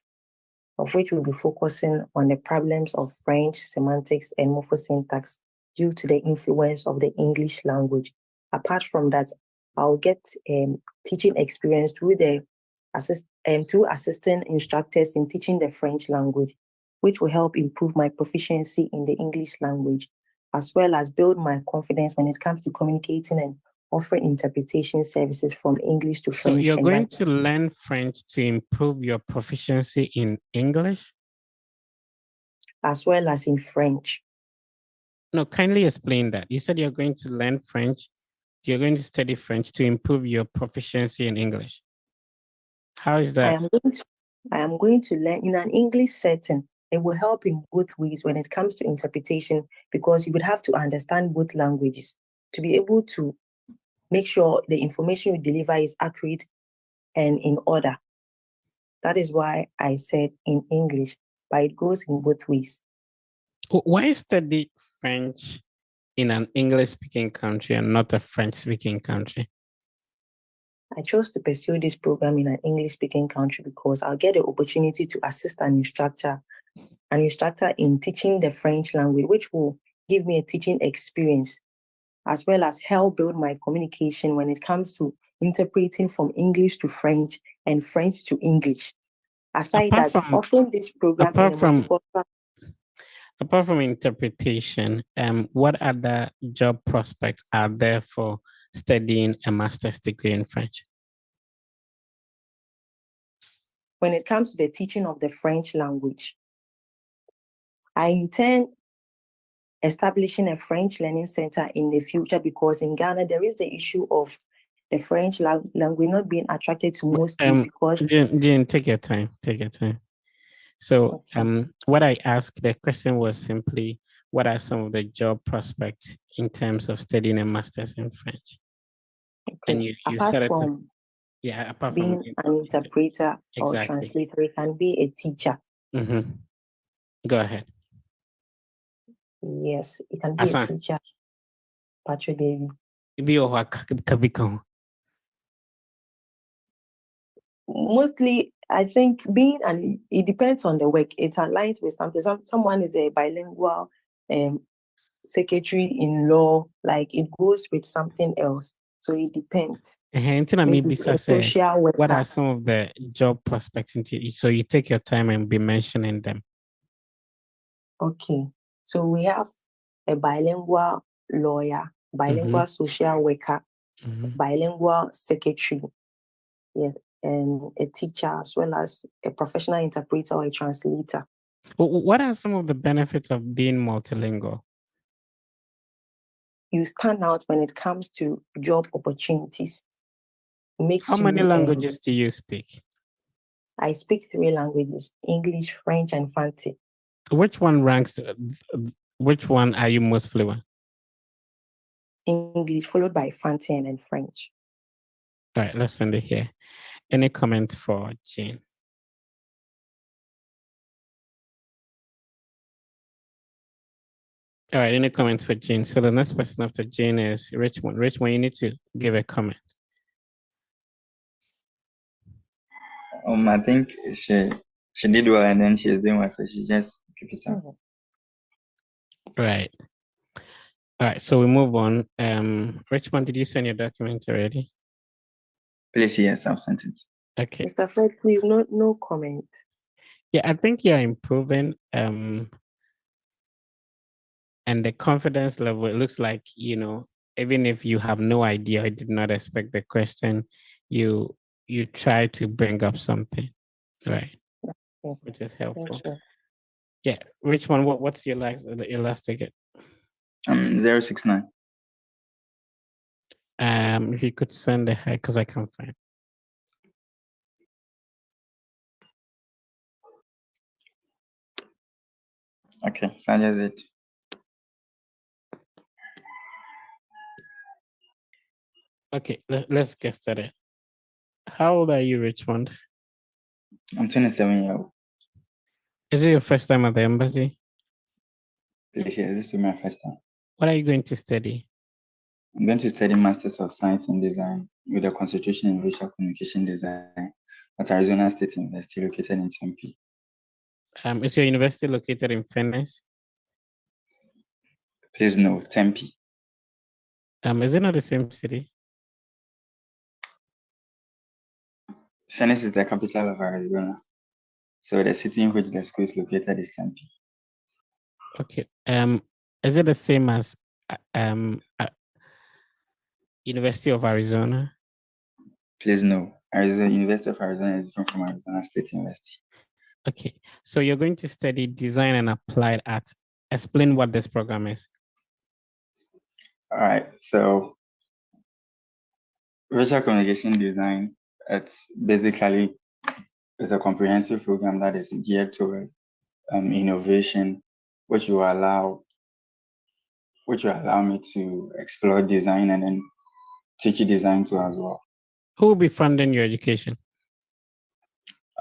of which we'll be focusing on the problems of French semantics and morphosyntax due to the influence of the English language. Apart from that, I'll get teaching experience through assisting instructors in teaching the French language, which will help improve my proficiency in the English language, as well as build my confidence when it comes to communicating and offering interpretation services from English to French. So you're going to learn French to improve your proficiency in English? As well as in French. No, kindly explain that. You said you're going to learn French. You're going to study French to improve your proficiency in English. How is that? I am going to learn in an English setting. It will help in both ways when it comes to interpretation, because you would have to understand both languages to be able to make sure the information you deliver is accurate and in order. That is why I said in English, but it goes in both ways. Why study French in an English-speaking country and not a French-speaking country? I chose to pursue this program in an English-speaking country because I'll get the opportunity to assist an instructor in teaching the French language, which will give me a teaching experience, as well as help build my communication when it comes to interpreting from English to French and French to English. Aside offering this program apart from interpretation, what other job prospects are there for studying a master's degree in French? When it comes to the teaching of the French language, I intend establishing a French learning center in the future, because in Ghana, there is the issue of the French language not being attracted to most people because... Jane, take your time. So what I asked, the question was simply, what are some of the job prospects in terms of studying a master's in French? Okay. And you started from being an interpreter or translator, it can be a teacher. Mm-hmm. Go ahead. Yes, it can be a teacher. Patrick Davy. Mostly, I think it depends on the work. It aligns with something. Someone is a bilingual secretary in law, like it goes with something else. So it depends. Maybe social worker. What are some of the job prospects? So you take your time and be mentioning them. Okay. So we have a bilingual lawyer, bilingual social worker, bilingual secretary, and a teacher, as well as a professional interpreter or a translator. What are some of the benefits of being multilingual? You stand out when it comes to job opportunities. How many languages do you speak? I speak 3 languages: English, French, and Fanti. Which one are you most fluent? English, followed by Fanti and then French. All right, let's send it here. Any comment for Jane? All right, any comments for Jane? So the next person after Jane is Richmond. Richmond, you need to give a comment. I think she did well, and then she's doing well, so she just pick it up. Right. All right, so we move on. Richmond, did you send your document already? Please, yes, I've sent it. Okay. Mr. Fred, please, no comment. Yeah, I think you're improving. And the confidence level, it looks like, even if you have no idea, I did not expect the question, you try to bring up something, right? Which is helpful. Yeah, Richmond, what's your last ticket? 069. If you could send it, because I can't find. Okay, so that's it. Okay, let's get started. How old are you, Richmond? I'm 27 years old. Is it your first time at the embassy? Yes, this is my first time. What are you going to study? I'm going to study Masters of Science in Design with a concentration in Visual Communication Design at Arizona State University, located in Tempe. Is your university located in Phoenix? Please no, Tempe. Is it not the same city? Phoenix is the capital of Arizona. So the city in which the school is located is Tempe. Okay. Is it the same as University of Arizona? Please no. University of Arizona is different from Arizona State University. Okay. So you're going to study design and applied art. Explain what this program is. All right. So visual communication design, it's basically a comprehensive program that is geared toward innovation, which will allow me to explore design and then teach design too as well. Who will be funding your education?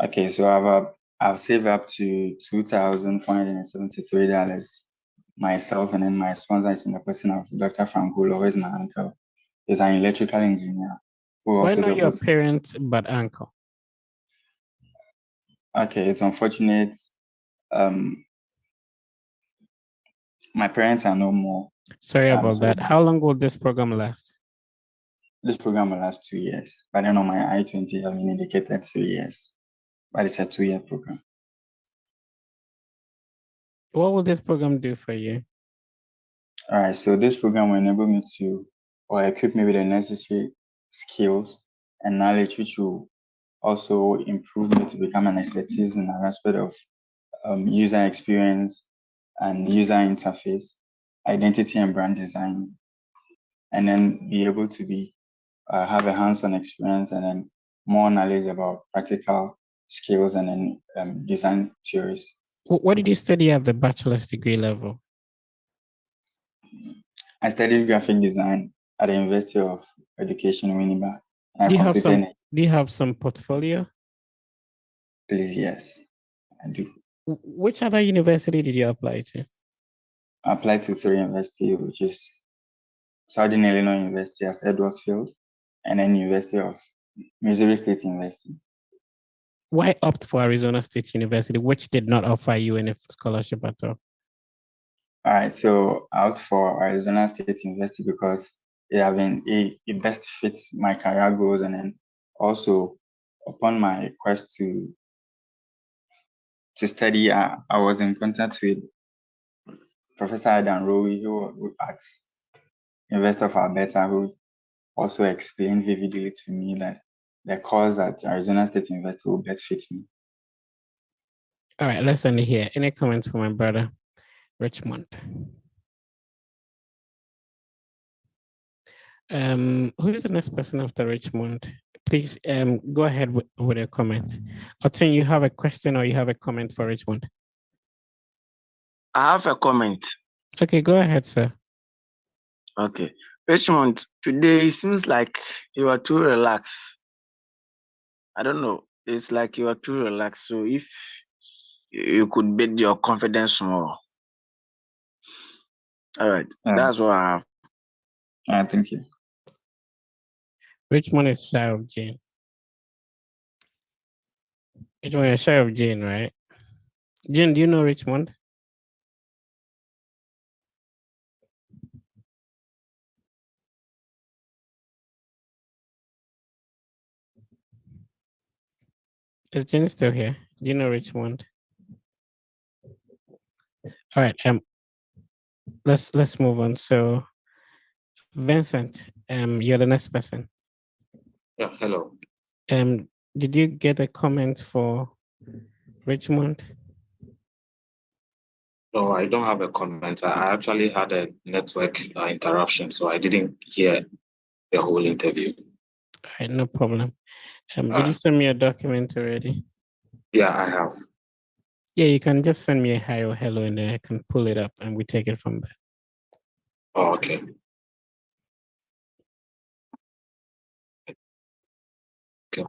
Okay, so I've saved up to $2,473 myself, and then my sponsor is in the person of Dr. Frankulo, who is my uncle. He's an electrical engineer who Why also not your doubles. parents but uncle? Okay, it's unfortunate. My parents are no more. Sorry about So that. How long will this program last? this program will last 2 years, but then on my I-20, I've been indicated 3 years, but it's a 2-year program. What will this program do for you? All right, so this program will enable me to, or equip me with the necessary skills and knowledge, which will also improve me to become an expertise in an aspect of user experience and user interface, identity and brand design, and then be able to have a hands-on experience and then more knowledge about practical skills and then design theories. What did you study at the bachelor's degree level? I studied graphic design at the University of Education, Winneba. Do you have some portfolio? Please, yes, I do. Which other university did you apply to? I applied to 3 universities, which is Southern Illinois University as Edwardsfield, and then University of Missouri State University. Why opt for Arizona State University, which did not offer you any scholarship at all? All right, so I opted for Arizona State University because it best fits my career goals, and then also upon my quest to study, I was in contact with Professor Adam Rowe, who at University of Alberta, who also explained vividly to me that the course at Arizona State University will best fit me. All right, let's end it here. Any comments from my brother, Richmond? Who is the next person after Richmond? Please go ahead with a comment. Otin, you have a question or you have a comment for Richmond? I have a comment. Okay, go ahead, sir. Okay. Richmond, today it seems like you are too relaxed. I don't know. It's like you are too relaxed. So if you could build your confidence more. All right. That's what I have. All right, thank you. Richmond is shy of Jane. Richmond is shy of Jane, right? Jane, do you know Richmond? Is Jane still here? Do you know Richmond? All right. Let's move on. So, Vincent, you're the next person. Yeah, hello. Did you get a comment for Richmond? No, I don't have a comment. I actually had a network interruption, so I didn't hear the whole interview. All right, no problem. Did you send me a document already? Yeah, I have. Yeah, you can just send me a hi or hello, and then I can pull it up and we take it from there. Oh, okay. Okay.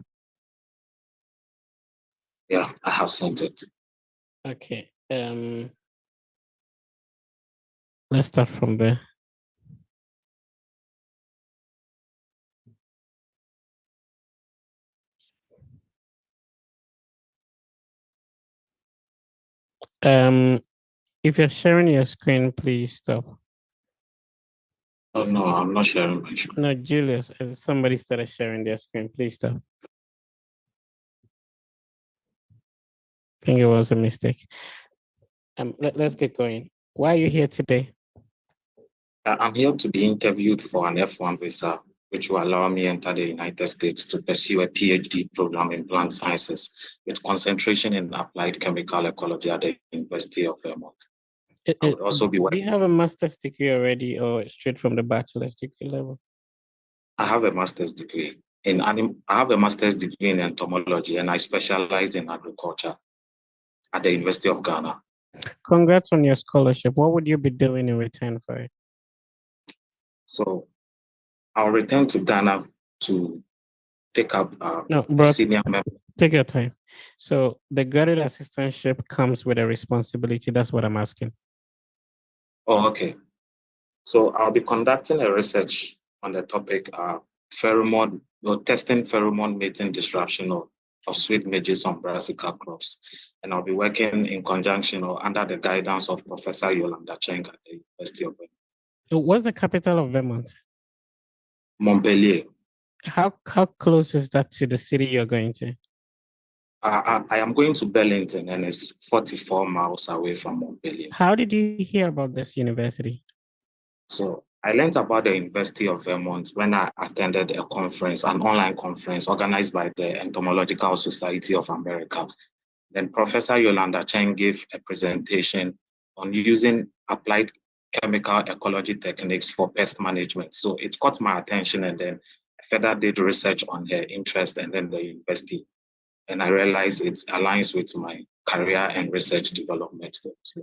Yeah, I have sent it. Okay. Let's start from there. If you're sharing your screen, please stop. Oh, no, I'm not sharing my screen. No, Julius, as somebody started sharing their screen, please stop. I think it was a mistake. Let's get going. Why are you here today? I'm here to be interviewed for an F1 visa, which will allow me to enter the United States to pursue a PhD program in plant sciences with concentration in applied chemical ecology at the University of Vermont. I would also be Do working. you have a master's degree already, or straight from the bachelor's degree level? I have a master's degree I have a master's degree in entomology, and I specialize in agriculture at the University of Ghana. Congrats on your scholarship. What would you be doing in return for it? So I'll return to Ghana to take up No, bro, senior member. take your time. So the graduate assistantship comes with a responsibility. That's what I'm asking. Oh, okay. So I'll be conducting a research on the topic pheromone, testing pheromone mating disruption of sweet midges on brassica crops. And I'll be working in conjunction or under the guidance of Professor Yolanda Cheng at the University of Vermont. What's the capital of Vermont? Montpellier. How close is that to the city you're going to? I am going to Burlington, and it's 44 miles away from Montpellier. How did you hear about this university? So I learned about the University of Vermont when I attended a conference, an online conference organized by the Entomological Society of America. Then Professor Yolanda Cheng gave a presentation on using applied chemical ecology techniques for pest management. So it caught my attention, and then I further did research on her interest and then the university. And I realized it aligns with my career and research development goals.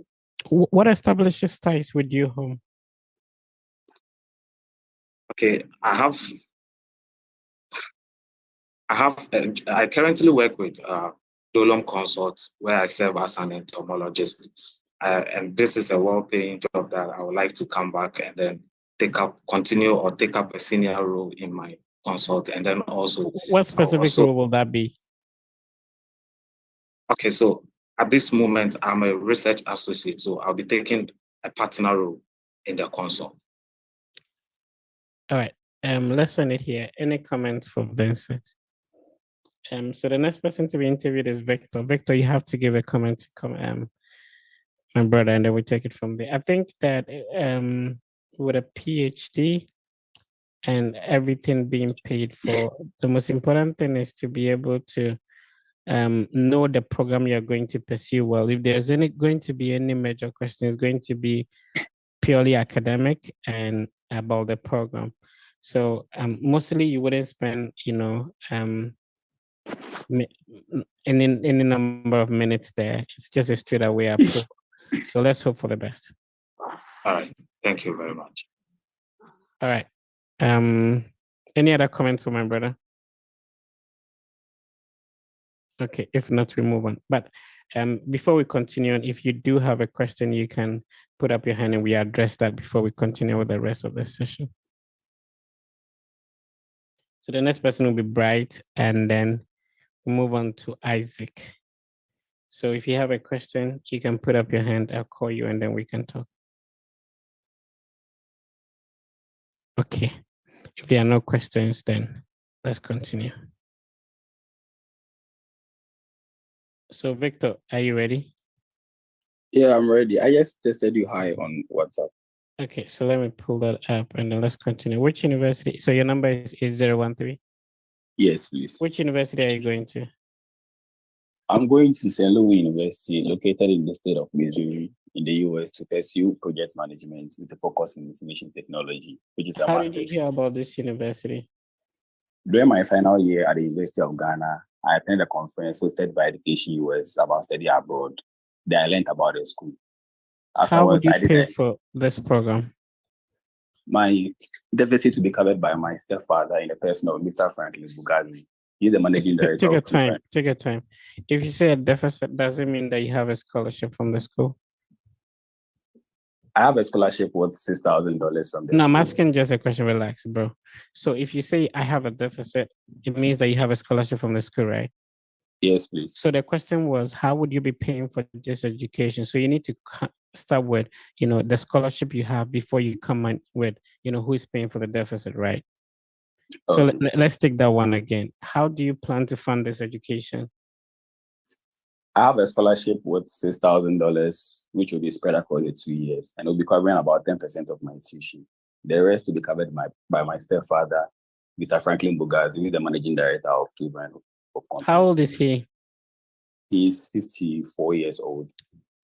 What establishes ties with you home? Okay, I currently work with Dolom Consult, where I serve as an entomologist. And this is a well-paying job that I would like to come back and then continue or take up a senior role in my consult. And then also— What specific role will that be? Okay, so at this moment, I'm a research associate, so I'll be taking a partner role in the consult. All right, let's end it here. Any comments for Vincent? So the next person to be interviewed is Victor. Victor, you have to give a comment to my brother, and then we take it from there. I think that with a PhD and everything being paid for, the most important thing is to be able to know the program you're going to pursue well. If there's going to be any major question, it's going to be purely academic and about the program. So mostly you wouldn't spend, any number of minutes there. It's just a straight away approval. So let's hope for the best. All right. Thank you very much. All right. Any other comments for my brother? Okay, if not, we move on. But before we continue, if you do have a question, you can put up your hand and we address that before we continue with the rest of the session. So the next person will be Bright, and then we'll move on to Isaac. So if you have a question, you can put up your hand, I'll call you, and then we can talk. Okay, if there are no questions, then let's continue. So Victor, are you ready? Yeah, I'm ready. I just tested you hi on WhatsApp. Okay, so let me pull that up and then let's continue. Which university? So your number is 8013? Yes, please. Which university are you going to? I'm going to St. Louis University, located in the state of Missouri in the US, to pursue project management with a focus in information technology, which is a How master's. did you hear about this university? During my final year at the University of Ghana, I attended a conference hosted by Education US about study abroad. Then I learned about the school. How would Afterwards, you I pay did for this program? my deficit to be covered by my stepfather in the person of Mr. Franklin Bugazi. He's the managing director. Take your time. Take your time. If you say a deficit, does it mean that you have a scholarship from the school? I have a scholarship worth $6,000 from the No, I'm school. asking just a question. Relax, bro. So if you say I have a deficit, it means that you have a scholarship from the school, right? Yes, please. So the question was, how would you be paying for this education? So you need to start with, the scholarship you have before you come in with, who is paying for the deficit, right? So Okay. let's take that one again. How do you plan to fund this education? I have a scholarship worth $6,000, which will be spread across the 2 years, and it will be covering about 10% of my tuition. The rest will be covered by my stepfather, Mr. Franklin Bugazi, who is the managing director of Children of Companies. How old is he? He's 54 years old.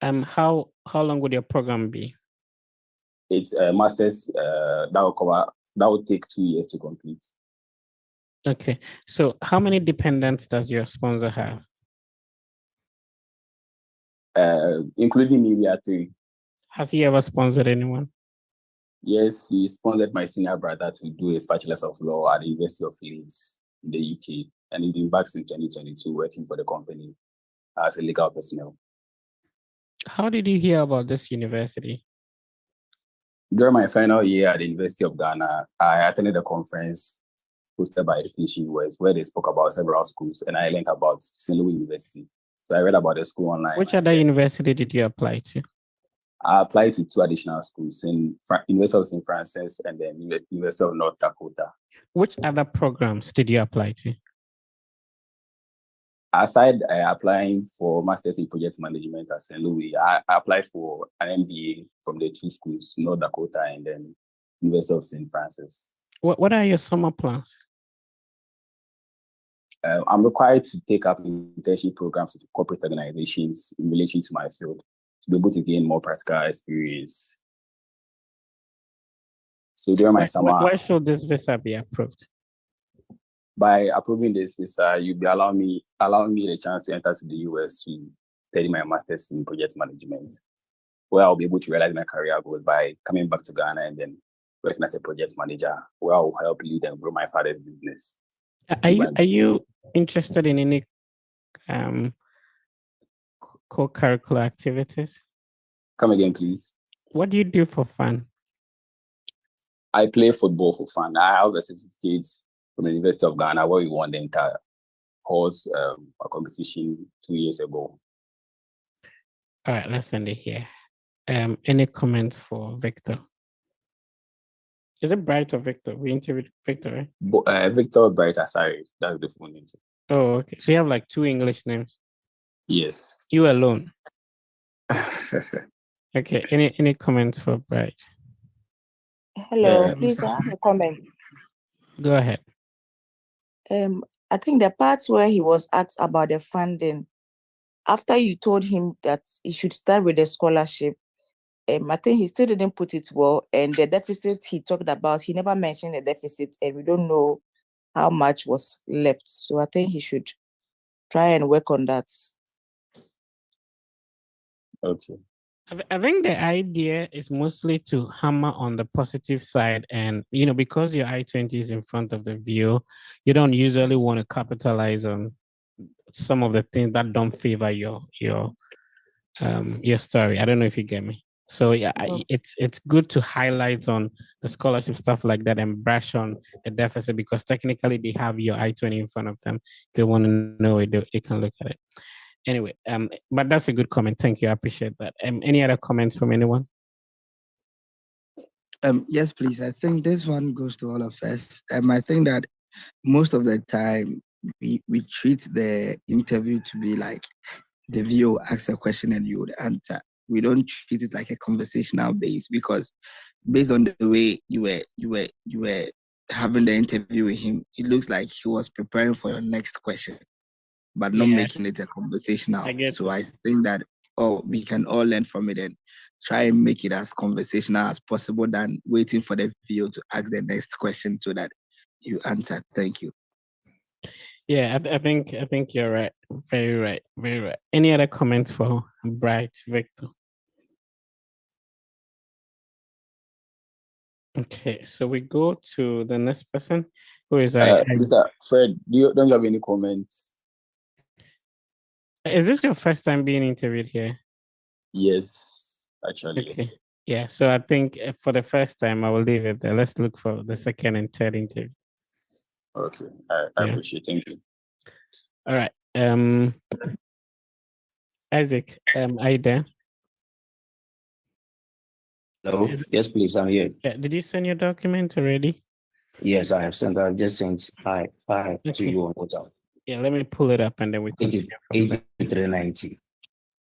How long would your program be? It's a master's that will take 2 years to complete. Okay. So how many dependents does your sponsor have? Including me, we are 3. Has he ever sponsored anyone? Yes, he sponsored my senior brother to do his bachelor's of law at the University of Leeds in the UK, and he's been back since 2022 working for the company as a legal personnel. How did you hear about this university? During my final year at the University of Ghana, I attended a conference hosted by Education US where they spoke about several schools, and I learned about St. Louis University. So I read about the school online. Which other university did you apply to? I applied to 2 additional schools in University of St. Francis and then University of North Dakota. Which other programs did you apply to? Aside applying for Masters in Project Management at St. Louis, I applied for an MBA from the 2 schools, North Dakota and then University of St. Francis. What are your summer plans? I'm required to take up internship programs with corporate organizations in relation to my field to be able to gain more practical experience. So during my summer, Why should this visa be approved? By approving this visa, you'll be allowing me the chance to enter to the US to study my master's in project management, where I'll be able to realize my career goals by coming back to Ghana and then working as a project manager, where I'll help lead and grow my father's business. Are you interested in any co-curricular activities? Come again, please. What do you do for fun? I play football for fun. I have a certificate from the University of Ghana where we won the entire horse a competition 2 years ago. All right, let's end it here. Any comments for Victor? Is it Bright or Victor? We interviewed Victor, right? Victor Bright Asari, that's the full name. Oh, okay. So you have like 2 English names? Yes. You alone? Okay. Any comments for Bright? Hello, please, I have a comment. Go ahead. I think the part where he was asked about the funding, after you told him that he should start with the scholarship, I think he still didn't put it well. And the deficit he talked about, he never mentioned the deficit, and we don't know how much was left. So I think he should try and work on that. Okay. I think the idea is mostly to hammer on the positive side, and because your I-20 is in front of the view, you don't usually want to capitalize on some of the things that don't favor your story. I don't know if you get me. So yeah, it's good to highlight on the scholarship stuff like that and brush on the deficit, because technically they have your I-20 in front of them. If they want to know it, they can look at it. Anyway, but that's a good comment. Thank you. I appreciate that. Any other comments from anyone? Yes, please. I think this one goes to all of us. I think that most of the time we treat the interview to be like the VO asks a question and you would answer. We don't treat it like a conversational base, because based on the way you were having the interview with him, it looks like he was preparing for your next question, but not making it a conversational. So I think that we can all learn from it and try and make it as conversational as possible than waiting for the VO to ask the next question so that you answer. Thank you. Yeah, I think you're right. Very right. Very right. Any other comments for Bright Victor? Okay, so we go to the next person, who is Mr. Fred, don't you have any comments? Is this your first time being interviewed here? Yes, actually. Okay. Yeah, so I think for the first time, I will leave it there. Let's look for the second and third interview. Okay, I appreciate it. Thank you. All right. Isaac, are you there? Hello. Yes, please. I'm here. Yeah. Did you send your document already? Yes, I have sent. I just sent hi to you on WhatsApp. Yeah, let me pull it up and then we continue. 8390.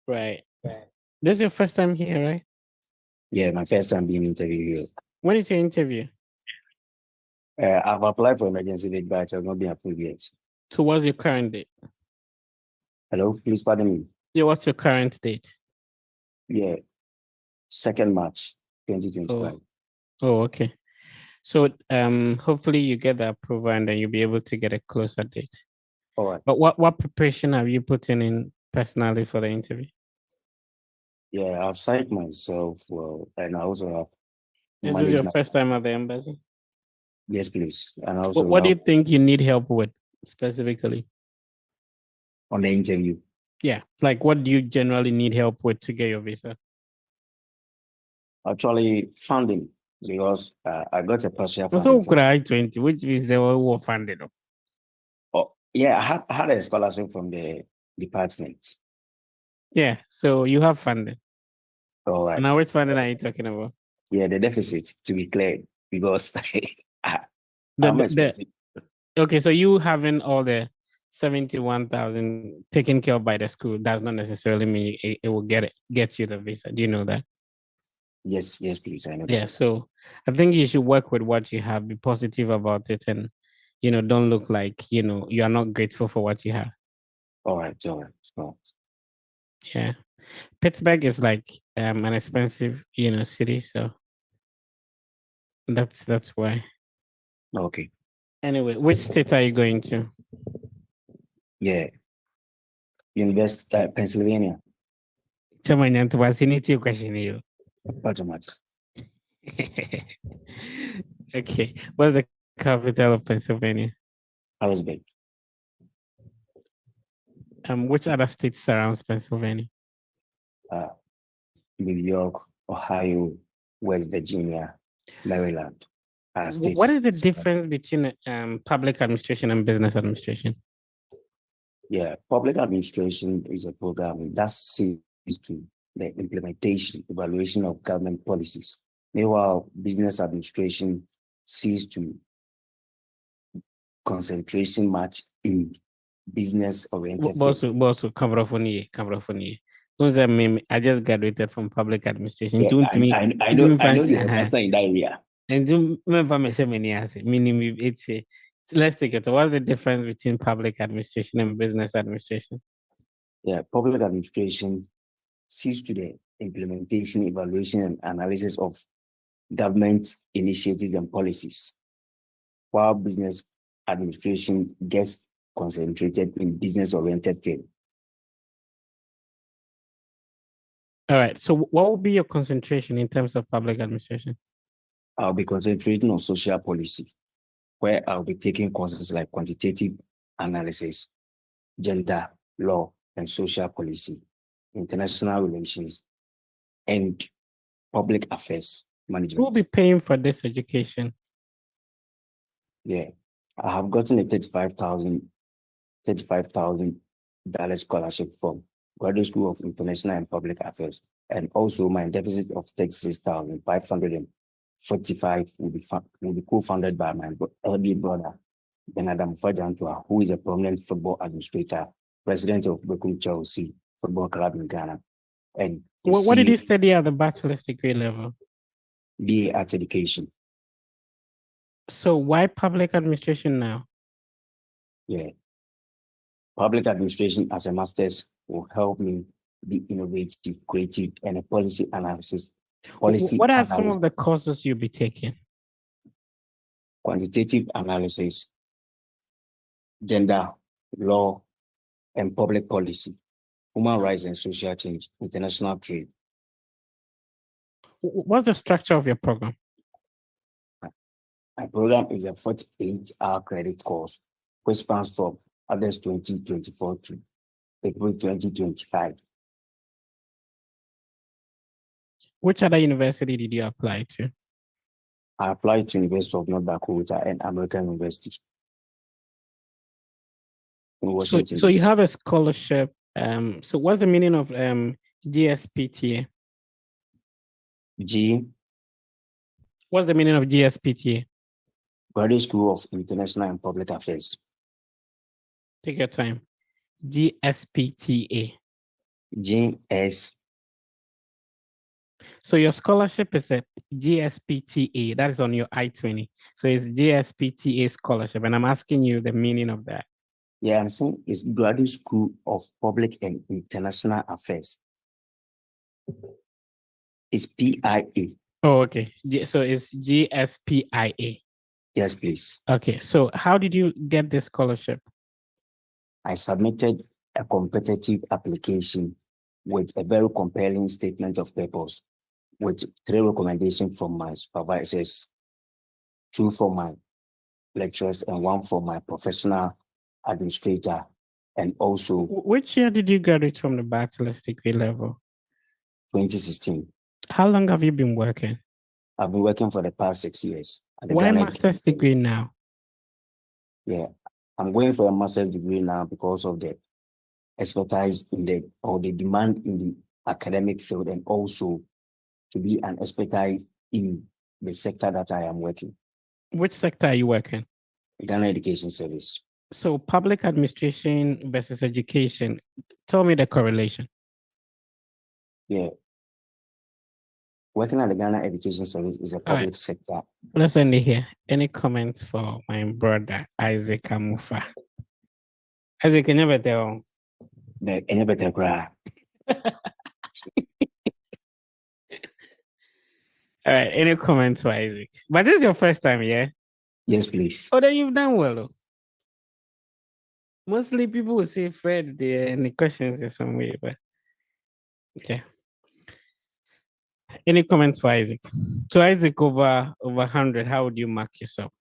Right. This is your first time here, right? Yeah, my first time being interviewed here. When is your interview? I've applied for emergency leave, but it has not been approved yet. So what's your current date? Hello, please pardon me. Yeah, what's your current date? Yeah, 2nd March 2025. Oh, okay. So hopefully you get the approval and then you'll be able to get a closer date. All right. But what preparation have you put in personally for the interview? Yeah, I've psyched myself well, and I also have Is this managed your my. first time at the embassy? Yes, please. And also What do you have think you need help with specifically? on the interview. Yeah, like what do you generally need help with to get your visa? Actually, funding, because I got a partial So funding could from. I-20, which visa were funded? Oh, yeah, I had a scholarship from the department. Yeah, so you have funding. All right. Now which funding are you talking about? Yeah, the deficit to be cleared because I, The, I'm the, expecting. okay, so you having all the 71,000 taken care of by the school does not necessarily mean it will get you the visa. Do you know that? Yes, please. I know Yeah, that. so I think you should work with what you have, be positive about it, and don't look like you are not grateful for what you have. All right. Smart. Yeah, Pittsburgh is like an expensive city, so that's why. Okay. Anyway, which state are you going to? Yeah, Pennsylvania. Chairman, to vicinity question you. Automat. Okay, what's the capital of Pennsylvania? Harrisburg. Which other states surrounds Pennsylvania? New York, Ohio, West Virginia, Maryland. What States. is the difference between public administration and business administration? Yeah, public administration is a program that sees to the implementation, evaluation of government policies. Meanwhile, business administration sees to concentration much in business-oriented field. Boss, camera. Who's that meme? I just graduated from public administration. Yeah, I know you understand in that area. And do remember me say many as meaning it's a let's take it. What's the difference between public administration and business administration? Yeah, public administration sees to the implementation, evaluation, and analysis of government initiatives and policies, while business administration gets concentrated in business-oriented field. All right. So what will be your concentration in terms of public administration? I'll be concentrating on social policy, where I'll be taking courses like quantitative analysis, gender, law, and social policy, international relations, and public affairs management. Who will be paying for this education? Yeah, I have gotten a $35,000 scholarship from Graduate School of International and Public Affairs, and also my deficit of 36,545 will be co-funded by my elder brother, Benadam Fajantua, who is a prominent football administrator, president of Bekum Chelsea Football Club in Ghana. And what did you study at the bachelor's degree level? BA Art Education. So why public administration now? Yeah. Public administration as a master's will help me be innovative, creative, and a policy analysis. What are some of the courses you'll be taking? Quantitative analysis, gender, law, and public policy, human rights and social change, international trade. What's the structure of your program? My program is a 48-hour credit course, which spans from August 2024 to April 2025. Which other university did you apply to? I applied to University of North Dakota and American University in Washington. So you have a scholarship. So what's the meaning of GSPTA? What's the meaning of GSPTA? Graduate School of International and Public Affairs. Take your time. GSPTA. GS. So your scholarship is a GSPTA. That is on your I-20. So it's GSPTA scholarship. And I'm asking you the meaning of that. Yeah, I'm saying it's Graduate School of Public and International Affairs. It's PIA. Oh, okay. So it's GSPIA. Yes, please. Okay. So how did you get this scholarship? I submitted a competitive application with a very compelling statement of purpose, with 3 recommendations from my supervisors, 2 from my lecturers, and 1 from my professional administrator. And also, Which year did you graduate from the bachelor's degree level? 2016. How long have you been working? I've been working for the past 6 years. At the Why Ghana master's degree now? Yeah, I'm going for a master's degree now because of the expertise in the demand in the academic field, and also to be an expertise in the sector that I am working. Which sector are you working? Ghana Education Service. So public administration versus education. Tell me the correlation. Yeah. Working at the Ghana Education Service is a public sector. Let's end it here. Any comments for my brother, Isaac Amufa? Isaac, can you never tell? All right, any comments for Isaac? But this is your first time, yeah? Yes, please. Oh, then you've done well. Mostly people will say Fred there and the questions are some way, but yeah. Any comments for Isaac? So Isaac over 100, how would you mark yourself?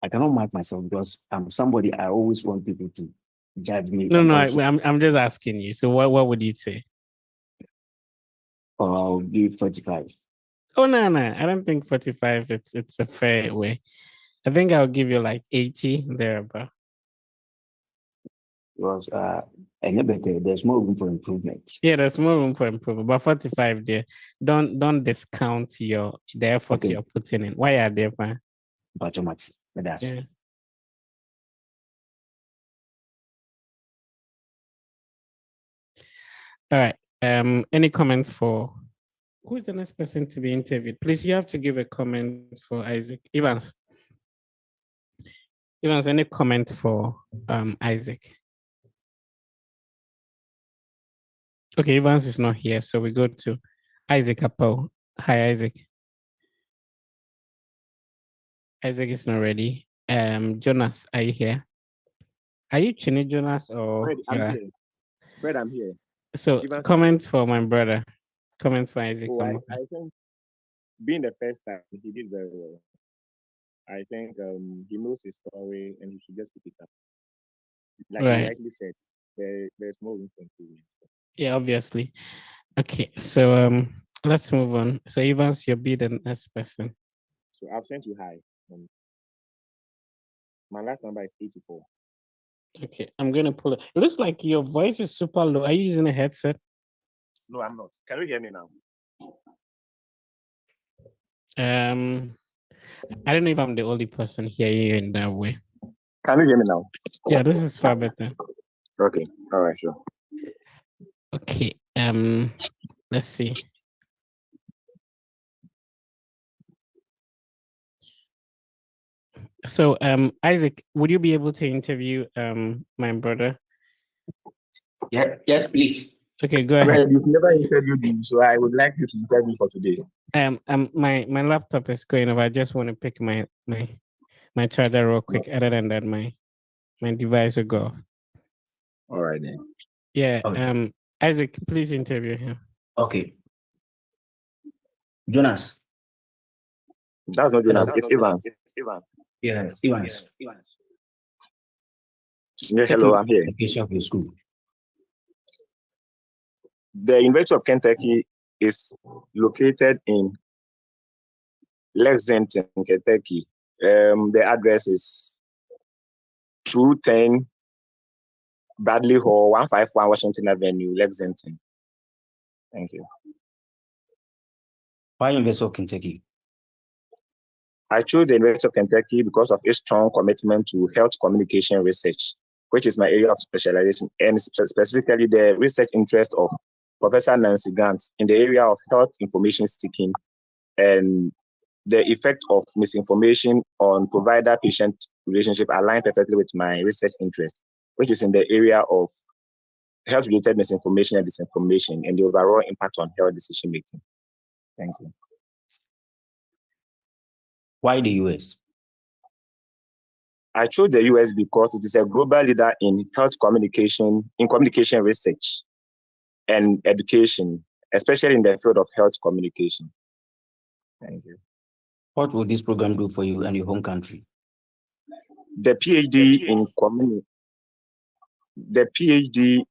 I cannot mark myself because I'm somebody I always want people to judge me. No, I'm just asking you. So what would you say? Or I'll give 45. Oh no, I don't think 45. It's a fair way. I think I'll give you like 80 thereabout. Because there's more room for improvement. Yeah, there's more room for improvement. But 45 there, don't discount the effort you're putting in. Why are there, man? But that's yeah. All right. Any comments for who's the next person to be interviewed? Please, you have to give a comment for Isaac. Evans, any comment for Isaac? Okay, Evans is not here, so we go to Isaac Apple. Hi, Isaac. Isaac is not ready. Jonas, are you here? Are you Chini Jonas or? Fred, I'm here. Fred, I'm here. So Evans comments for my brother. Comments for Isaac. I think being the first time, he did very well. I think he knows his story and he should just keep it up. Like you rightly said, there's more room for improvement. Yeah, obviously. Okay, so let's move on. So Evans, you'll be the next person. So I've sent you hi. My last number is 84. Okay, I'm gonna pull it. It looks like your voice is super low. Are you using a headset? No, I'm not. Can you hear me now? I don't know if I'm the only person hearing you in that way. Can you hear me now? Yeah, this is far better. Okay. All right, sure. Okay. Let's see. So, Isaac, would you be able to interview my brother? Yeah, yes, please. Okay, go ahead. Well, you've never interviewed me, so I would like you to interview me for today. My laptop is going off. I just want to pick my charger real quick. Other than that, my device will go off. All right then. Yeah. Isaac, please interview him. Okay. Jonas. That's not Jonas. It's Evans. Yeah, Evans. Yeah, hello, I'm here. School. The University of Kentucky is located in Lexington, Kentucky. The address is 210 Bradley Hall, 151 Washington Avenue, Lexington. Thank you. Why University of Kentucky? I chose the University of Kentucky because of its strong commitment to health communication research, which is my area of specialization, and specifically the research interest of Professor Nancy Grant in the area of health information seeking and the effect of misinformation on provider-patient relationship align perfectly with my research interest, which is in the area of health-related misinformation and disinformation, and the overall impact on health decision-making. Thank you. Why the US? I chose the US because it is a global leader in health communication, in communication research and education, especially in the field of health communication. Thank you. What will this program do for you and your home country? The PhD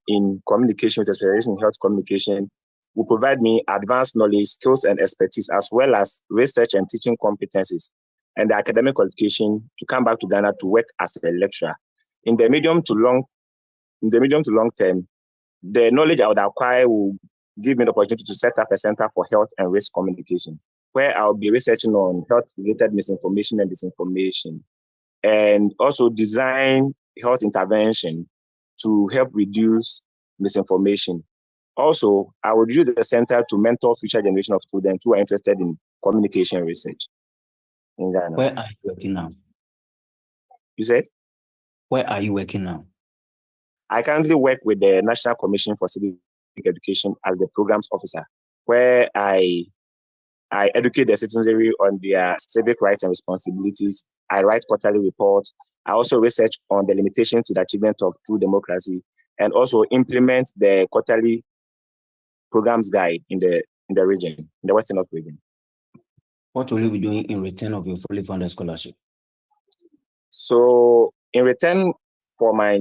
in communication with a specialization in health communication will provide me advanced knowledge, skills, and expertise, as well as research and teaching competencies and the academic qualification to come back to Ghana to work as a lecturer. In the medium to long term, the knowledge I would acquire will give me the opportunity to set up a center for health and risk communication, where I'll be researching on health-related misinformation and disinformation, and also design health intervention to help reduce misinformation. Also, I would use the center to mentor future generation of students who are interested in communication research in Ghana. Where are you working now? You said? Where are you working now? I currently work with the National Commission for Civic Education as the programs officer, where I educate the citizenry on their civic rights and responsibilities. I write quarterly reports. I also research on the limitations to the achievement of true democracy, and also implement the quarterly programs guide in the region, in the Western North region. What will you be doing in return of your fully funded scholarship? So in return for my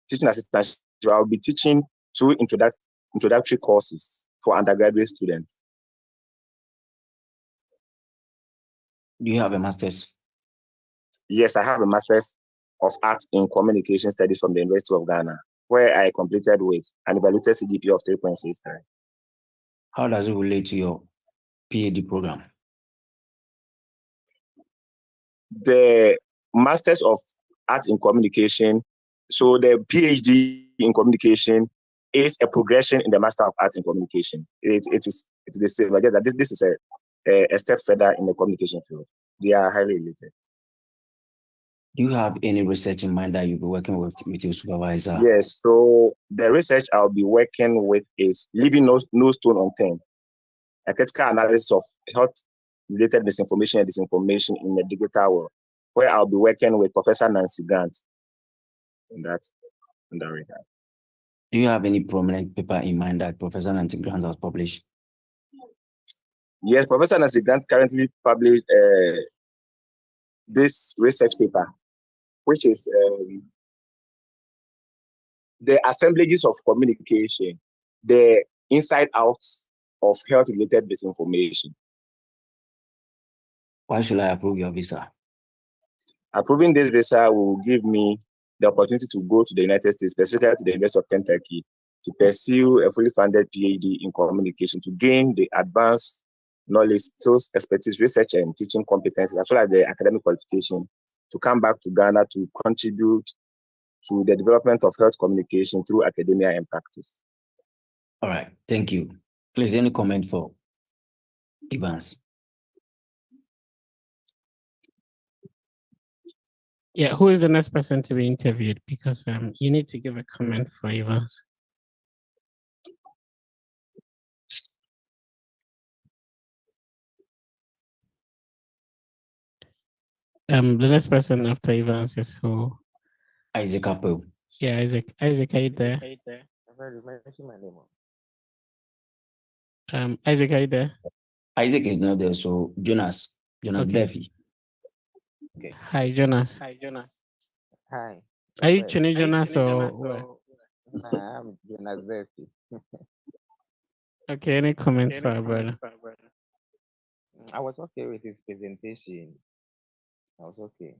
teaching assistantship, I'll be teaching 2 introductory courses for undergraduate students. Do you have a master's? Yes, I have a master's of arts in communication studies from the University of Ghana, where I completed with an evaluated CGPA of 3.63. How does it relate to your PhD program? The Masters of Art in Communication, so the PhD in Communication is a progression in the Master of Art in Communication. It is the same. I guess that this is a step further in the communication field. They are highly related. Do you have any research in mind that you'll be working with your supervisor? Yes, so the research I'll be working with is leaving no stone unturned, a critical analysis of health-related misinformation and disinformation in the digital world, where I'll be working with Professor Nancy Grant in that regard. Do you have any prominent paper in mind that Professor Nancy Grant has published? Yes, Professor Nancy Grant currently published this research paper, which is the assemblages of communication, the inside out of health-related disinformation. Why should I approve your visa? Approving this visa will give me the opportunity to go to the United States, specifically to the University of Kentucky, to pursue a fully funded PhD in communication, to gain the advanced knowledge, skills, expertise, research, and teaching competencies, as well as the academic qualification, to come back to Ghana to contribute to the development of health communication through academia and practice. All right, thank you. Please, any comment for Evans? Yeah, who is the next person to be interviewed? Because you need to give a comment for Evans. The next person after Evans is who? Isaac Apple. Yeah, Isaac. Isaac, are you there? Isaac, are you there? Isaac is not there, so Jonas Okay. Berfi. Okay. Hi, Jonas. Hi. Are you Chini Jonas or where? Nah, I'm Jonas Berfi. Okay, any comments for our brother? I was okay with his presentation. I was okay.